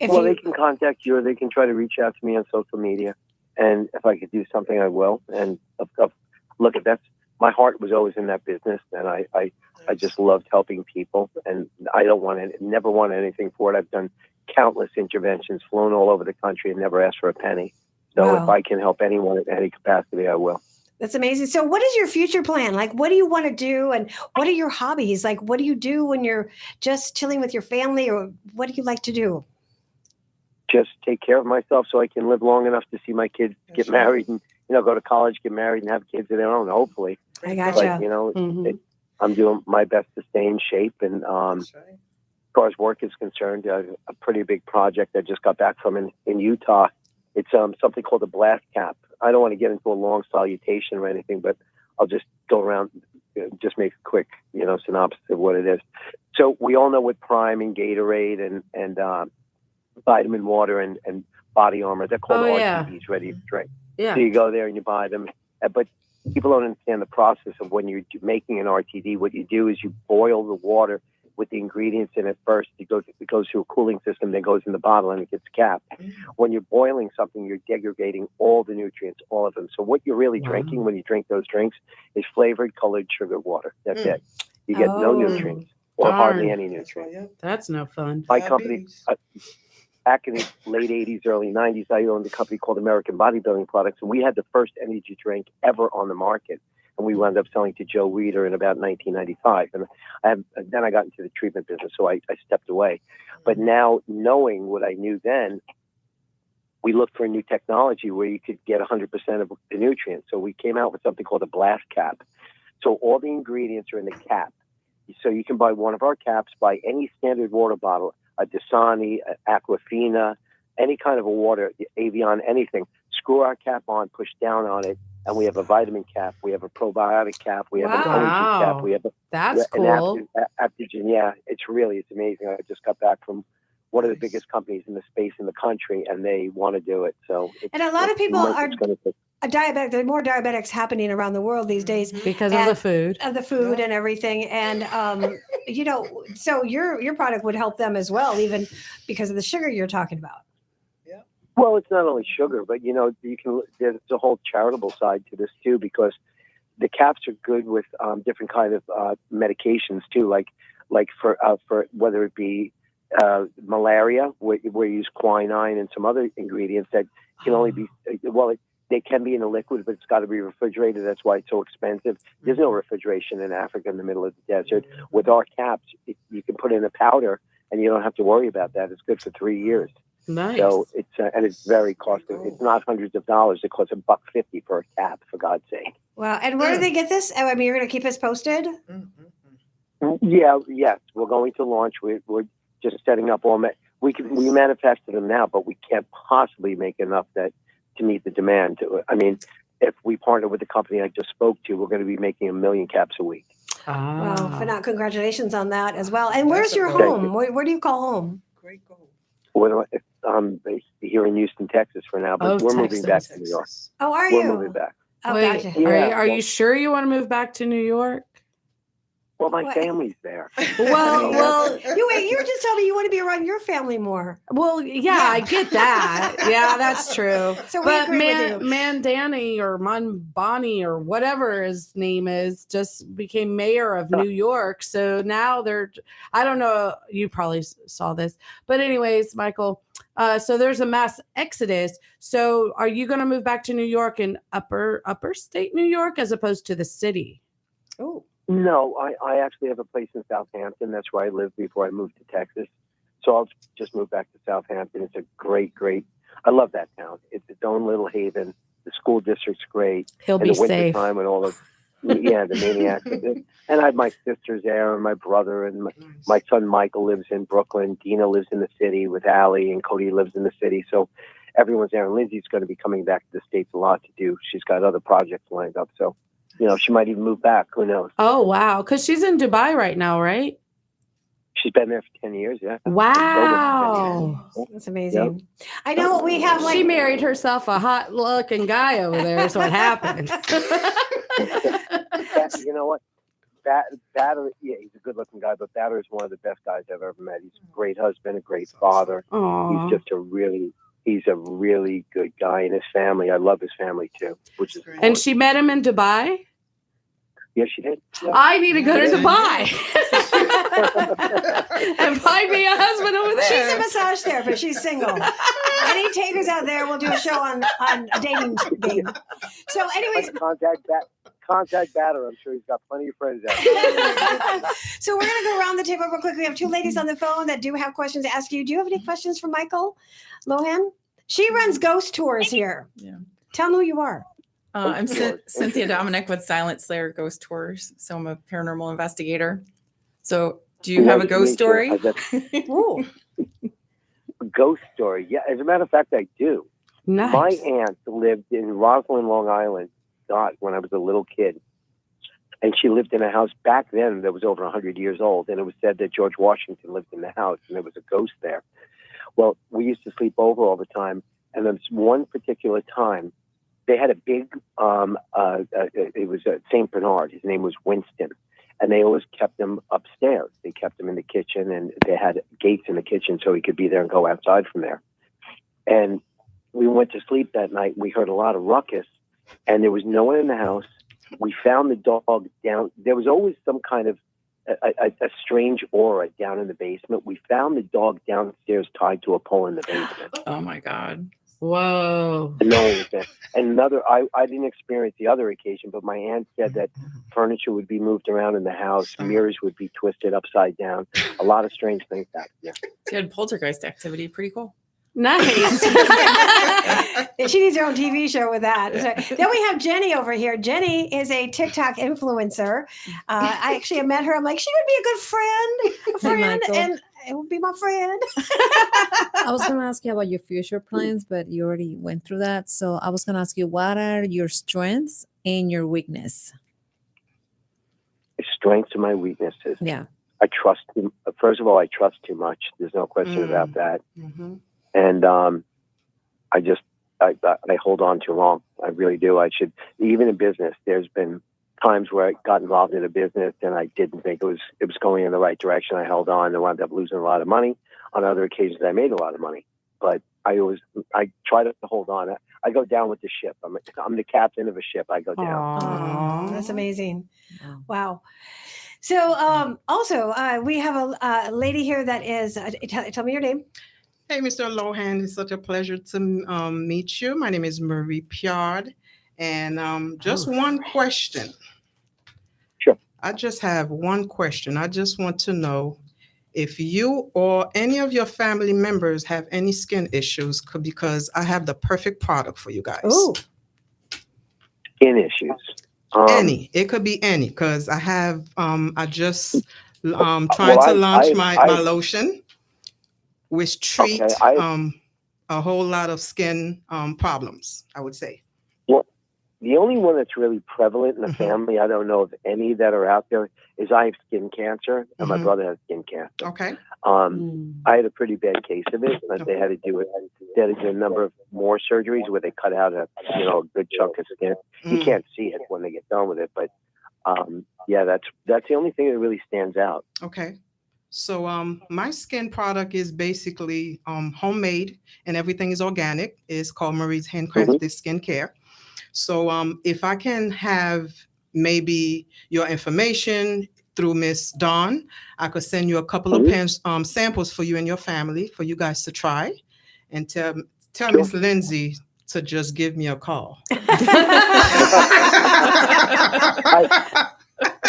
Speaker 20: They can contact you, or they can try to reach out to me on social media. And if I could do something, I will. And look, my heart was always in that business, and I just loved helping people, and I never wanted anything for it. I've done countless interventions, flown all over the country, and never asked for a penny. So
Speaker 14: Wow.
Speaker 20: if I can help anyone at any capacity, I will.
Speaker 14: That's amazing. So what is your future plan? Like, what do you want to do? And what are your hobbies? Like, what do you do when you're just chilling with your family, or what do you like to do?
Speaker 20: Just take care of myself so I can live long enough to see my kids get married and, go to college, get married, and have kids of their own, hopefully.
Speaker 14: I gotcha.
Speaker 20: But, I'm doing my best to stay in shape. And as far as work is concerned, a pretty big project I just got back from in Utah. It's something called a blast cap. I don't want to get into a long salutation or anything, but I'll just go around, just make a quick, synopsis of what it is. So we all know what Prime and Gatorade and vitamin water and body armor, they're called RTDs, ready to drink.
Speaker 15: Yeah.
Speaker 20: So you go there and you buy them. But people don't understand the process of when you're making an RTD. What you do is you boil the water with the ingredients in it first. It goes through a cooling system, then goes in the bottle, and it gets capped. When you're boiling something, you're degrading all the nutrients, all of them. So what you're really drinking when you drink those drinks is flavored, colored sugar water. That's it. You get no nutrients or hardly any nutrients.
Speaker 15: That's no fun.
Speaker 20: My company, back in the late 80s, early 90s, I owned a company called American Bodybuilding Products, and we had the first energy drink ever on the market. And we wound up selling to Joe Reeder in about 1995. And then I got into the treatment business, so I stepped away. But now, knowing what I knew then, we looked for a new technology where you could get 100% of the nutrients. So we came out with something called a blast cap. So all the ingredients are in the cap. So you can buy one of our caps, buy any standard water bottle, a Dasani, Aquafina, any kind of a water, Avion, anything. Screw our cap on, push down on it, and we have a vitamin cap, we have a probiotic cap, we have an allergy cap, we have
Speaker 15: That's
Speaker 20: an
Speaker 15: cool.
Speaker 20: aptogen. Yeah, it's amazing. I just got back from one of the biggest companies in the space in the country, and they want to do it. So,
Speaker 14: And a lot of people are diabetic. There are more diabetics happening around the world these days
Speaker 15: Because of the food.
Speaker 14: And everything. And so your product would help them as well, even because of the sugar you're talking about.
Speaker 20: Well, it's not only sugar, but there's a whole charitable side to this too, because the caps are good with different kind of medications too, like for whether it be malaria, where you use quinine and some other ingredients that can only be they can be in a liquid, but it's got to be refrigerated. That's why it's so expensive. There's no refrigeration in Africa in the middle of the desert. With our caps, you can put in a powder, and you don't have to worry about that. It's good for 3 years.
Speaker 15: Nice.
Speaker 20: So it's very costly. It's not hundreds of dollars. It costs $1.50 for a cap, for God's sake.
Speaker 14: Wow. And where do they get this? I mean, you're going to keep us posted?
Speaker 20: Yeah. Yes. We're going to launch. We're just setting up all. We manufacture them now, but we can't possibly make enough to meet the demand. I mean, if we partner with the company I just spoke to, we're going to be making 1 million caps a week.
Speaker 14: Wow. Congratulations on that as well. And where's your home? Where do you call home?
Speaker 20: Here in Houston, Texas for now, but we're moving back to New York.
Speaker 14: Oh, are you?
Speaker 20: We're moving back.
Speaker 14: Oh,
Speaker 15: Wait,
Speaker 14: gotcha.
Speaker 15: are you sure you want to move back to New York?
Speaker 20: Well, my family's there.
Speaker 14: Well, you were just telling me you want to be around your family more.
Speaker 15: Well, yeah, I get that. Yeah, that's true.
Speaker 14: So we
Speaker 15: but
Speaker 14: agree with you.
Speaker 15: Mandani or Manbani or whatever his name is just became mayor of New York. So now I don't know, you probably saw this. But anyways, Michael, so there's a mass exodus. So are you going to move back to New York in upper state New York as opposed to the city?
Speaker 14: Oh.
Speaker 20: No, I actually have a place in Southampton. That's where I lived before I moved to Texas. So I'll just move back to Southampton. It's a great, I love that town. It's its own little haven. The school district's great.
Speaker 15: He'll be
Speaker 20: in the
Speaker 15: safe.
Speaker 20: wintertime and all of, the maniacs. And I have my sisters there and my brother and my son Michael lives in Brooklyn. Dina lives in the city with Allie, and Cody lives in the city. So everyone's there. And Lindsay's going to be coming back to the States a lot to do. She's got other projects lined up. So, she might even move back. Who knows?
Speaker 15: Oh, wow. Because she's in Dubai right now, right?
Speaker 20: She's been there for 10 years, yeah.
Speaker 15: Wow.
Speaker 14: That's amazing. Yep. I know we have
Speaker 15: she married herself a hot looking guy over there is what happened.
Speaker 20: You know what? Batter, he's a good looking guy, but Batter is one of the best guys I've ever met. He's a great husband, a great father.
Speaker 15: Aww.
Speaker 20: He's a really good guy, and his family. I love his family too, which is.
Speaker 15: And she met him in Dubai?
Speaker 20: Yes, she did. Yeah.
Speaker 15: I need to go to Dubai and find me a husband over there.
Speaker 14: She's a massage therapist. She's single. Any takers out there, we'll do a show on a dating game. So, anyways,
Speaker 20: Contact Batter. I'm sure he's got plenty of friends out there.
Speaker 14: So we're going to go around the table real quick. We have two ladies on the phone that do have questions to ask you. Do you have any questions for Michael Lohan? She runs ghost tours here.
Speaker 16: Yeah.
Speaker 14: Tell them who you are.
Speaker 16: I'm Cynthia Dominic with Silent Slayer Ghost Tours. So I'm a paranormal investigator. So do you have a ghost story?
Speaker 14: Ooh.
Speaker 20: A ghost story. Yeah, as a matter of fact, I do.
Speaker 15: Nice.
Speaker 20: My aunt lived in Roslyn, Long Island, when I was a little kid. And she lived in a house back then that was over 100 years old. And it was said that George Washington lived in the house and there was a ghost there. Well, we used to sleep over all the time. And then one particular time, they had a big, it was St. Bernard. His name was Winston. And they always kept him upstairs. They kept him in the kitchen, and they had gates in the kitchen so he could be there and go outside from there. And we went to sleep that night. We heard a lot of ruckus, and there was no one in the house. We found the dog down. There was always some kind of a strange aura down in the basement. We found the dog downstairs tied to a pole in the basement.
Speaker 16: Oh, my God.
Speaker 15: Whoa.
Speaker 20: And no one was there. And I didn't experience the other occasion, but my aunt said that furniture would be moved around in the house, mirrors would be twisted upside down. A lot of strange things happened there.
Speaker 16: She had poltergeist activity. Pretty cool.
Speaker 15: Nice.
Speaker 14: She needs her own TV show with that. So, then we have Jenny over here. Jenny is a TikTok influencer. I actually met her. I'm like, she would be a good friend, and it would be my friend.
Speaker 17: I was going to ask you about your future plans, but you already went through that. So I was going to ask you, what are your strengths and your weakness?
Speaker 20: Strengths and my weaknesses.
Speaker 17: Yeah.
Speaker 20: I trust him. First of all, I trust too much. There's no question about that.
Speaker 14: Mm-hmm.
Speaker 20: And I hold on too long. I really do. I should, even in business, there's been times where I got involved in a business and I didn't think it was going in the right direction. I held on and wound up losing a lot of money. On other occasions, I made a lot of money. But I try to hold on. I go down with the ship. I'm the captain of a ship. I go down.
Speaker 14: Aww, that's amazing. Wow. So also, we have a lady here that is, tell me your name.
Speaker 18: Hey, Mr. Lohan, it's such a pleasure to meet you. My name is Marie Piard, and just one question.
Speaker 20: Sure.
Speaker 18: I just have one question. I just want to know if you or any of your family members have any skin issues, because I have the perfect product for you guys.
Speaker 14: Ooh.
Speaker 20: Skin issues.
Speaker 18: Any. It could be any, because I have, I just trying to launch my lotion, which treat a whole lot of skin problems, I would say.
Speaker 20: Well, the only one that's really prevalent in the family, I don't know of any that are out there, is I have skin cancer, and my brother has skin cancer.
Speaker 18: Okay.
Speaker 20: I had a pretty bad case of it, and they had to do it. They had to do a number of more surgeries where they cut out a good chunk of skin. You can't see it when they get done with it, but yeah, that's the only thing that really stands out.
Speaker 18: Okay. So my skin product is basically homemade, and everything is organic. It's called Marie's Handcrafted Skincare. So if I can have maybe your information through Miss Dawn, I could send you a couple of samples for you and your family for you guys to try, and tell Miss Lindsay to just give me a call.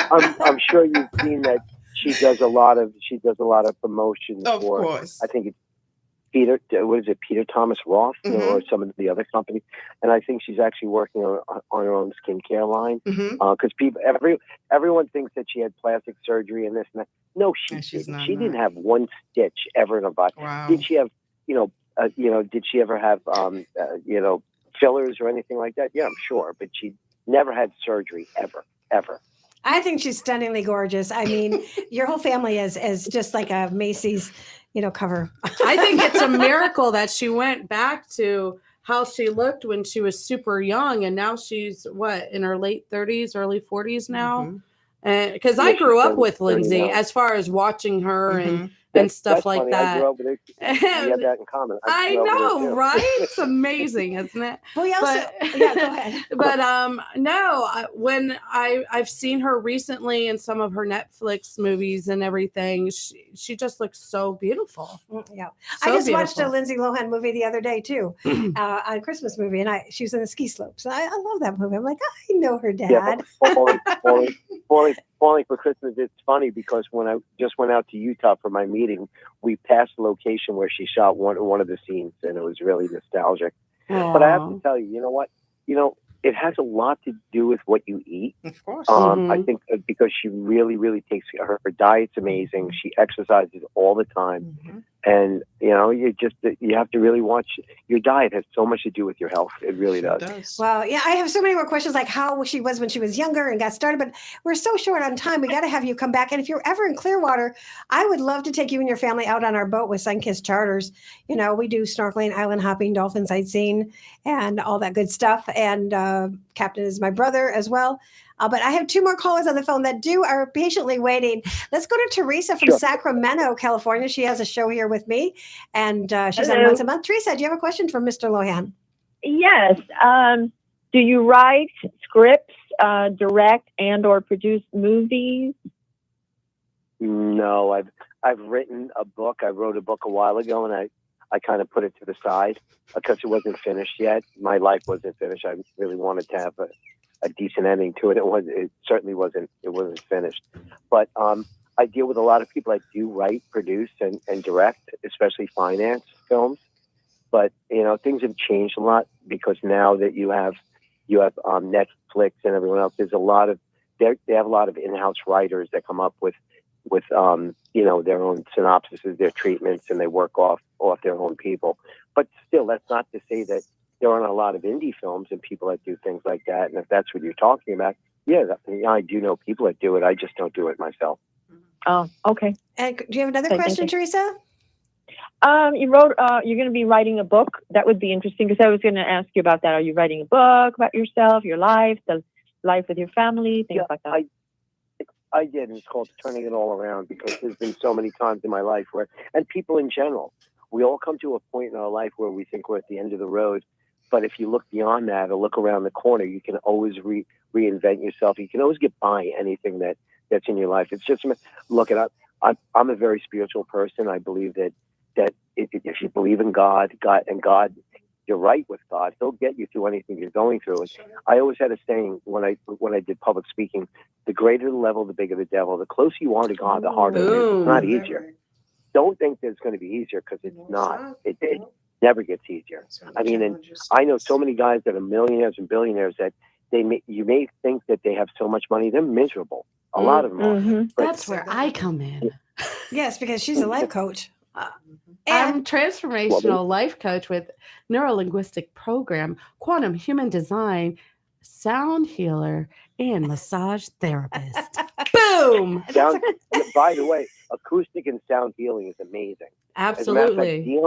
Speaker 20: I'm sure you've seen that. She does a lot of promotions for.
Speaker 18: Course.
Speaker 20: I think it's Peter Thomas Roth or some of the other companies, and I think she's actually working on her own skincare line. Because everyone thinks that she had plastic surgery and this and that. No, she didn't. She didn't have one stitch ever in her body.
Speaker 18: Wow.
Speaker 20: Did she have did she ever have fillers or anything like that? Yeah, I'm sure, but she never had surgery ever.
Speaker 14: I think she's stunningly gorgeous. I mean, your whole family is just like a Macy's, cover.
Speaker 15: I think it's a miracle that she went back to how she looked when she was super young, and now she's in her late 30s, early 40s now. Because I grew up with Lindsay, as far as watching her and and stuff
Speaker 20: That's
Speaker 15: like
Speaker 20: funny.
Speaker 15: that.
Speaker 20: I grew up with it. We have that in common.
Speaker 15: I
Speaker 20: grew up with it,
Speaker 15: know,
Speaker 20: too.
Speaker 15: right? It's amazing, isn't it?
Speaker 14: We also,
Speaker 15: But-
Speaker 14: yeah, go ahead.
Speaker 15: But no, when I've seen her recently in some of her Netflix movies and everything, she just looks so beautiful.
Speaker 14: Yeah,
Speaker 15: So
Speaker 14: I just watched a
Speaker 15: beautiful.
Speaker 14: Lindsay Lohan movie the other day too, a Christmas movie, and she was in the ski slopes. I love that movie. I'm like, I know her dad.
Speaker 20: Yeah, falling for Christmas. It's funny because when I just went out to Utah for my meeting, we passed the location where she shot one of the scenes, and it was really nostalgic. But I have to tell you, you know what? It has a lot to do with what you eat.
Speaker 18: Of course.
Speaker 20: I think because she really, really takes her diet's amazing. She exercises all the time. And, you have to really watch. Your diet has so much to do with your health. It really does.
Speaker 14: Well, yeah, I have so many more questions like how she was when she was younger and got started, but we're so short on time. We got to have you come back. And if you're ever in Clearwater, I would love to take you and your family out on our boat with Sunkist Charters. We do snorkeling, island hopping, dolphin sightseeing, and all that good stuff. And Captain is my brother as well. But I have two more callers on the phone that are patiently waiting. Let's go to Teresa from Sacramento, California. She has a show here with me, and she's on once a month. Teresa, do you have a question for Mr. Lohan?
Speaker 21: Yes. Do you write scripts, direct and/or produce movies?
Speaker 20: No, I've written a book. I wrote a book a while ago, and I kind of put it to the side because it wasn't finished yet. My life wasn't finished. I really wanted to have a decent ending to it. It certainly wasn't. It wasn't finished. But I deal with a lot of people. I do write, produce, and direct, especially finance films. But things have changed a lot because now that you have Netflix and everyone else, there's a lot of they have a lot of in-house writers that come up with their own synopsises, their treatments, and they work off their own people. But still, that's not to say that there aren't a lot of indie films and people that do things like that. And if that's what you're talking about, I do know people that do it. I just don't do it myself.
Speaker 21: Oh, okay.
Speaker 14: And do you have another question, Teresa?
Speaker 21: You wrote, you're going to be writing a book. That would be interesting because I was going to ask you about that. Are you writing a book about yourself, your life, the life with your family, things like that?
Speaker 20: I did. And it's called Turning It All Around because there's been so many times in my life and people in general, we all come to a point in our life where we think we're at the end of the road. But if you look beyond that or look around the corner, you can always reinvent yourself. You can always get by anything that's in your life. It's just, look, I'm a very spiritual person. I believe that if you believe in God, you're right with God, He'll get you through anything you're going through. And I always had a saying when I did public speaking, the greater the level, the bigger the devil. The closer you are to God, the harder it is. It's not easier. Don't think that it's going to be easier because it's not. It never gets easier. I mean, and I know so many guys that are millionaires and billionaires that you may think that they have so much money, they're miserable. A lot of them are.
Speaker 15: That's where I come in.
Speaker 14: Yes, because she's a life coach.
Speaker 15: I'm transformational life coach with neuro-linguistic program, quantum human design, sound healer, and massage therapist. Boom!
Speaker 20: By the way, acoustic and sound healing is amazing.
Speaker 15: Absolutely.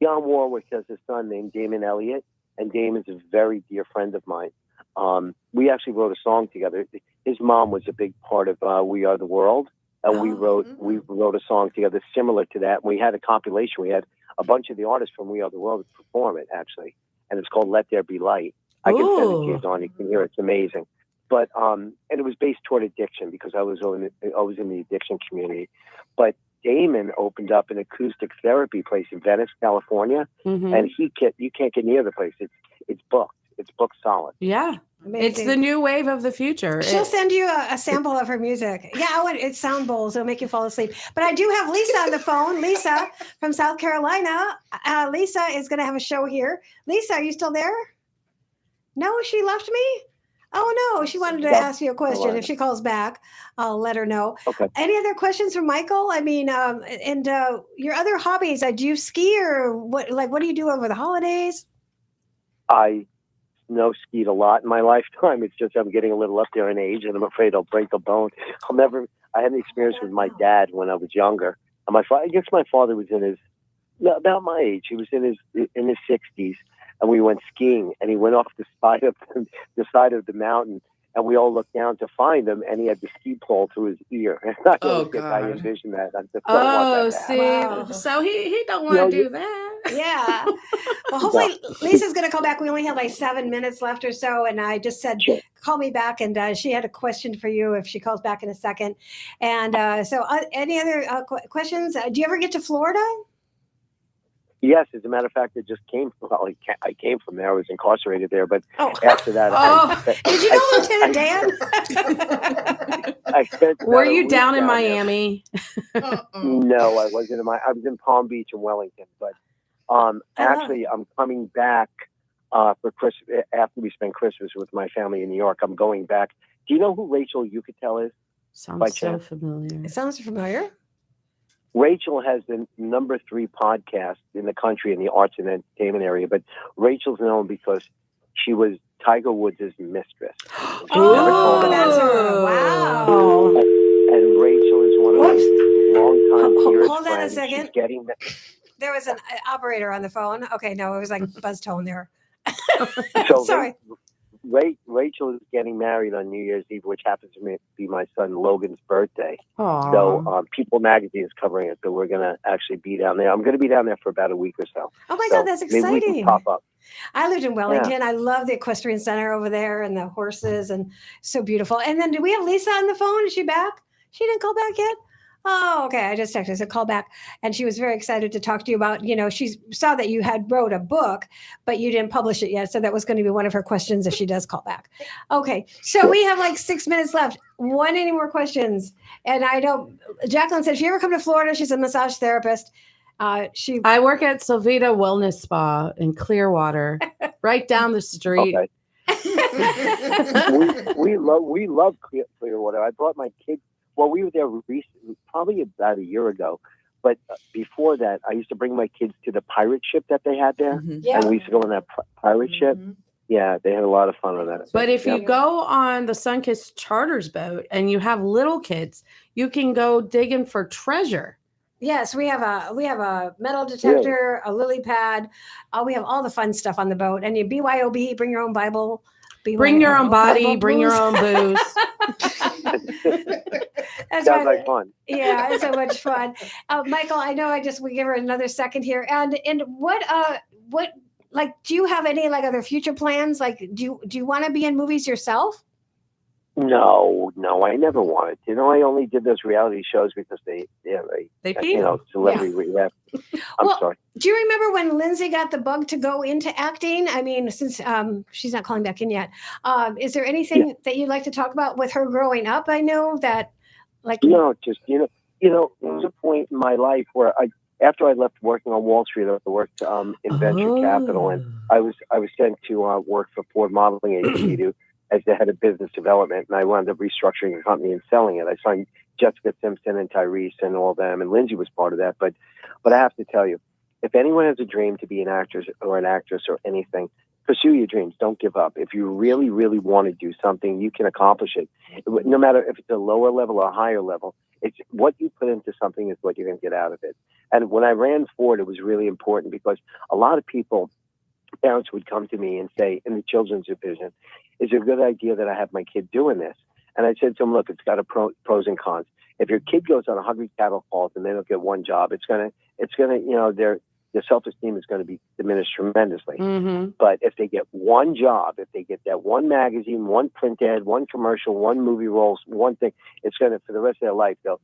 Speaker 20: Dionne Warwick has a son named Damon Elliott, and Damon's a very dear friend of mine. We actually wrote a song together. His mom was a big part of We Are the World, and we wrote a song together similar to that. We had a compilation. We had a bunch of the artists from We Are the World perform it actually, and it's called Let There Be Light. I can send it to you, Dawn. You can hear it. It's amazing. But and it was based toward addiction because I was in the addiction community. But Damon opened up an acoustic therapy place in Venice, California, and you can't get near the place. It's booked. It's booked solid.
Speaker 15: Yeah.
Speaker 14: Amazing.
Speaker 15: It's the new wave of the future.
Speaker 14: She'll send you a sample of her music. Yeah, it's sound bowls. It'll make you fall asleep. But I do have Lisa on the phone. Lisa from South Carolina. Lisa is going to have a show here. Lisa, are you still there? No, she left me? Oh, no. She wanted to ask you a question. If she calls back, I'll let her know.
Speaker 20: Okay.
Speaker 14: Any other questions from Michael? I mean, and your other hobbies, do you ski or what do you do over the holidays?
Speaker 20: I snow skied a lot in my lifetime. It's just I'm getting a little up there in age, and I'm afraid I'll break a bone. I had an experience with my dad when I was younger. And I guess my father was about my age. He was in his 60s, and we went skiing. And he went off the side of the mountain, and we all looked down to find him, and he had the ski pole to his ear. And I
Speaker 15: Oh,
Speaker 20: always get how you
Speaker 15: God.
Speaker 20: envision that. I just don't want that to happen.
Speaker 15: see,
Speaker 14: Wow.
Speaker 15: so he don't want to do that.
Speaker 14: Yeah. Well, hopefully Lisa's going to call back. We only have like 7 minutes left or so. And I just said, call me back. And she had a question for you if she calls back in a second. And any other questions? Do you ever get to Florida?
Speaker 20: Yes, as a matter of fact, it just came from. Well, I came from there. I was incarcerated there, but after that,
Speaker 14: did you know Lieutenant Dan?
Speaker 20: I spent about
Speaker 15: Were
Speaker 20: a
Speaker 15: you
Speaker 20: week
Speaker 15: down in
Speaker 20: there.
Speaker 15: Miami?
Speaker 20: No, I wasn't in I was in Palm Beach and Wellington, but actually, I'm coming back for Christmas after we spend Christmas with my family in New York. I'm going back. Do you know who Rachel Yucatel is?
Speaker 15: Sounds so familiar.
Speaker 14: It sounds familiar.
Speaker 20: Rachel has the number 3 podcast in the country in the arts and entertainment area, but Rachel's known because she was Tiger Woods' mistress.
Speaker 14: Oh, that's her. Wow.
Speaker 20: And Rachel is one of my longtime dearest
Speaker 14: Hold on a
Speaker 20: friends.
Speaker 14: second.
Speaker 20: She's getting
Speaker 14: There was an operator on the phone. Okay, no, it was like buzz tone there.
Speaker 20: So
Speaker 14: Sorry.
Speaker 20: Rachel is getting married on New Year's Eve, which happens to be my son Logan's birthday.
Speaker 15: Aw.
Speaker 20: So People Magazine is covering it, so we're going to actually be down there. I'm going to be down there for about a week or so.
Speaker 14: Oh my
Speaker 20: So
Speaker 14: God, that's
Speaker 20: maybe we
Speaker 14: exciting.
Speaker 20: can pop up.
Speaker 14: I lived in Wellington. I love the equestrian center over there and the horses and so beautiful. And then do we have Lisa on the phone? Is she back? She didn't call back yet? Oh, okay. I just texted. I said, call back. And she was very excited to talk to you about, she saw that you had wrote a book, but you didn't publish it yet. So that was going to be one of her questions if she does call back. Okay. So we have like 6 minutes left. Any more questions? And I know Jacqueline said, if you ever come to Florida, she's a massage therapist.
Speaker 15: I work at Sylvita Wellness Spa in Clearwater, right down the street.
Speaker 20: Okay. we love Clearwater. I brought my kids. Well, we were there recently, probably about a year ago. But before that, I used to bring my kids to the pirate ship that they had there.
Speaker 14: Yeah.
Speaker 20: And we used to go on that pirate ship. Yeah, they had a lot of fun on that.
Speaker 15: But if
Speaker 20: Yeah.
Speaker 15: you go on the Sunkist Charters boat and you have little kids, you can go digging for treasure.
Speaker 14: Yes, we have a metal detector, a lily pad. We have all the fun stuff on the boat. And you BYOB, bring your own Bible.
Speaker 15: Bring your own body,
Speaker 14: Bible
Speaker 15: bring your own booze.
Speaker 20: Sounds like fun.
Speaker 14: Yeah, it's so much fun. Michael, I know we give her another second here. And what do you have any other future plans? Do you want to be in movies yourself?
Speaker 20: No, I never wanted to. I only did those reality shows because they
Speaker 14: pay
Speaker 20: celebrity rep. I'm sorry.
Speaker 14: Do you remember when Lindsay got the bug to go into acting? I mean, since she's not calling back in yet, is there anything that you'd like to talk about with her growing up? I know that,
Speaker 20: there was a point in my life where after I left working on Wall Street, I worked in venture capital, and I was sent to work for Ford Modeling Agency as the head of business development, and I wound up restructuring the company and selling it. I signed Jessica Simpson and Tyrese and all of them, and Lindsay was part of that. But I have to tell you, if anyone has a dream to be an actor or an actress or anything, pursue your dreams. Don't give up. If you really, really want to do something, you can accomplish it. No matter if it's a lower level or a higher level, it's what you put into something is what you're going to get out of it. And when I ran Ford, it was really important because a lot of parents would come to me and say, in the children's division, is it a good idea that I have my kid doing this? And I said to them, look, it's got pros and cons. If your kid goes on 100 cattle calls and they don't get one job, it's gonna, their self-esteem is going to be diminished tremendously.
Speaker 15: Mm-hmm.
Speaker 20: But if they get one job, if they get that one magazine, one print ad, one commercial, one movie role, one thing, it's going to, for the rest of their life, they'll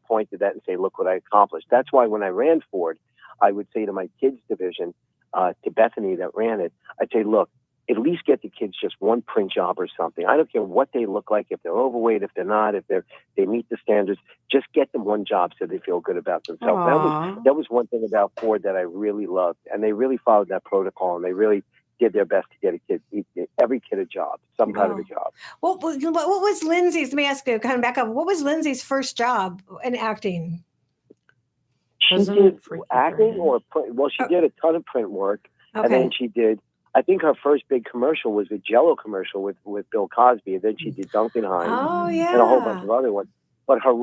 Speaker 20: point to that and say, look what I accomplished. That's why when I ran Ford, I would say to my kids division, to Bethany that ran it, I'd say, look, at least get the kids just one print job or something. I don't care what they look like, if they're overweight, if they're not, if they meet the standards, just get them one job so they feel good about themselves. That was one thing about Ford that I really loved. And they really followed that protocol, and they really did their best to get every kid a job, some kind of a job.
Speaker 14: What was Lindsay's, let me ask you, kind of back up, what was Lindsay's first job in acting?
Speaker 20: She did acting or print. Well, she did a ton of print work.
Speaker 14: Okay.
Speaker 20: And then she did, I think her first big commercial was a Jell-O commercial with Bill Cosby. And then she did Duncan Hines and a whole bunch of other ones. But her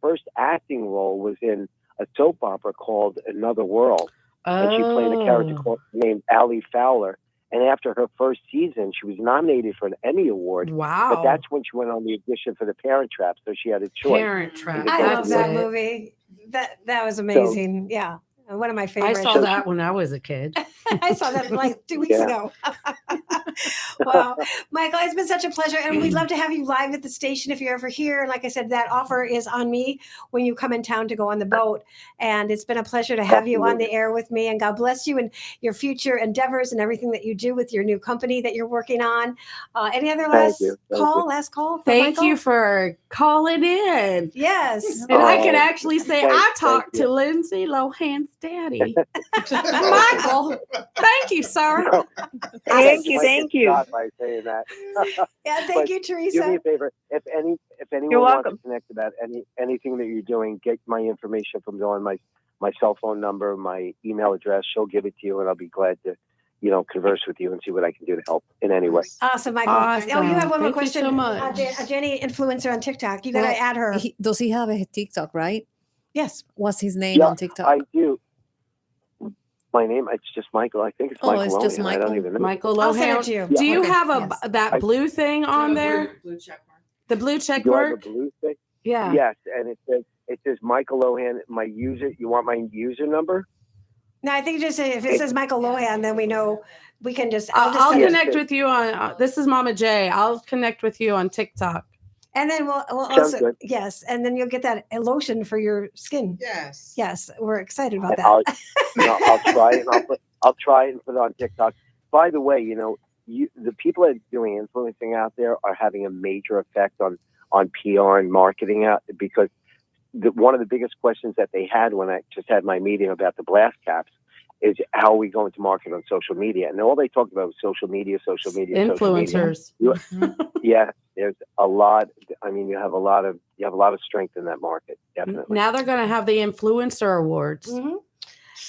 Speaker 20: first acting role was in a soap opera called Another World. And she played a character named Allie Fowler. And after her first season, she was nominated for an Emmy Award.
Speaker 15: Wow.
Speaker 20: But that's when she went on the audition for The Parent Trap. So she had a choice.
Speaker 15: Parent Trap.
Speaker 14: I love that movie. That was amazing. Yeah. One of my
Speaker 15: I
Speaker 14: favorites.
Speaker 15: saw that when I was a kid.
Speaker 14: I saw that like 2 weeks ago. Wow. Michael, it's been such a pleasure. And we'd love to have you live at the station if you're ever here. And like I said, that offer is on me when you come in town to go on the boat. And it's been a pleasure to have you on the air with me. And God bless you and your future endeavors and everything that you do with your new company that you're working on. Any other last call?
Speaker 15: Thank you for calling in.
Speaker 14: Yes.
Speaker 15: And I can actually say I talked to Lindsay Lohan's daddy. Michael, thank you, sir.
Speaker 21: Thank you.
Speaker 20: By saying that.
Speaker 14: Yeah, thank you, Teresa.
Speaker 20: Do me a favor. If anyone wants to connect about anything that you're doing, get my information from Dawn, my cell phone number, my email address. She'll give it to you, and I'll be glad to, converse with you and see what I can do to help in any way.
Speaker 14: Awesome, Michael.
Speaker 15: Awesome.
Speaker 14: Oh, you have one more
Speaker 15: Thank you
Speaker 14: question.
Speaker 15: so much.
Speaker 14: Jenny, influencer on TikTok. You got to add her.
Speaker 17: Does he have a TikTok, right?
Speaker 14: Yes.
Speaker 17: What's his name on TikTok?
Speaker 20: I do. My name, it's just Michael. I think it's Michael.
Speaker 17: It's just
Speaker 20: Lohan. I don't even know.
Speaker 15: Michael
Speaker 14: I'll send it
Speaker 15: Lohan.
Speaker 14: to you.
Speaker 15: Do you
Speaker 14: Okay.
Speaker 15: have that blue thing on there?
Speaker 16: Blue check mark.
Speaker 15: The blue check
Speaker 20: Do I have
Speaker 15: mark?
Speaker 20: a blue thing?
Speaker 15: Yeah.
Speaker 20: Yes, and it says Michael Lohan. My user. You want my user number?
Speaker 14: No, I think just if it says Michael Lohan, then we know we can just.
Speaker 15: I'll
Speaker 14: send it.
Speaker 15: connect with you on. This is Mama J. I'll connect with you on TikTok.
Speaker 14: And then we'll
Speaker 20: Sounds
Speaker 14: also
Speaker 20: good.
Speaker 14: yes, and then you'll get that lotion for your skin.
Speaker 18: Yes.
Speaker 14: Yes, we're excited about that.
Speaker 20: I'll try it. And I'll try it and put it on TikTok. By the way, the people that are doing influencing out there are having a major effect on PR and marketing out, because one of the biggest questions that they had when I just had my meeting about the blast caps is how are we going to market on social media? And all they talked about was social media.
Speaker 15: Influencers.
Speaker 20: Yeah, there's a lot. I mean, you have a lot of strength in that market. Definitely.
Speaker 15: Now they're going to have the influencer awards.
Speaker 14: Mm-hmm.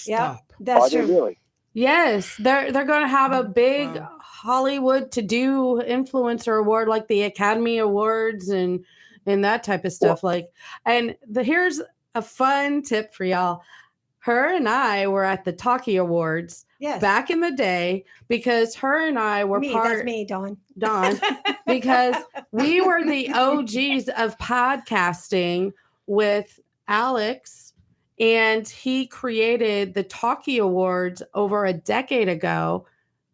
Speaker 14: Yeah,
Speaker 20: Are
Speaker 14: that's
Speaker 20: they
Speaker 14: true.
Speaker 20: really?
Speaker 15: Yes, they're going to have a big Hollywood to do influencer award like the Academy Awards and that type of stuff. Here's a fun tip for y'all. Her and I were at the Talkie Awards back in the day because her and I were
Speaker 14: That's me, Dawn.
Speaker 15: because we were the OGs of podcasting with Alex, and he created the Talkie Awards over a decade ago.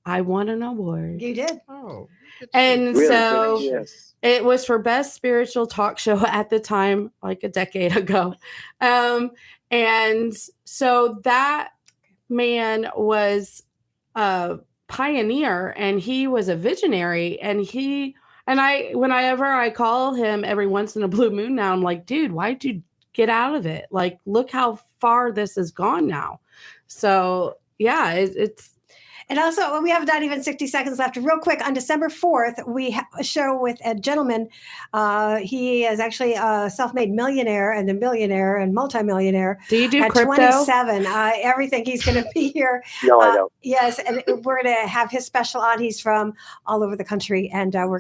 Speaker 15: I won an award.
Speaker 14: You did.
Speaker 18: Oh.
Speaker 15: And
Speaker 20: Really?
Speaker 15: so
Speaker 20: Yes.
Speaker 15: it was for best spiritual talk show at the time, like a decade ago. And so that man was a pioneer and he was a visionary, and whenever I call him every once in a blue moon now, I'm like, dude, why'd you get out of it? Like, look how far this has gone now. So yeah, it's.
Speaker 14: And also, we have not even 60 seconds left. Real quick, on December 4th, we have a show with a gentleman. He is actually a self-made millionaire and a millionaire and multimillionaire.
Speaker 15: Do you do
Speaker 14: at
Speaker 15: crypto?
Speaker 14: 27, everything. He's going to be here.
Speaker 20: No, I don't.
Speaker 14: Yes, and we're going to have his special on. He's from all over the country, and we're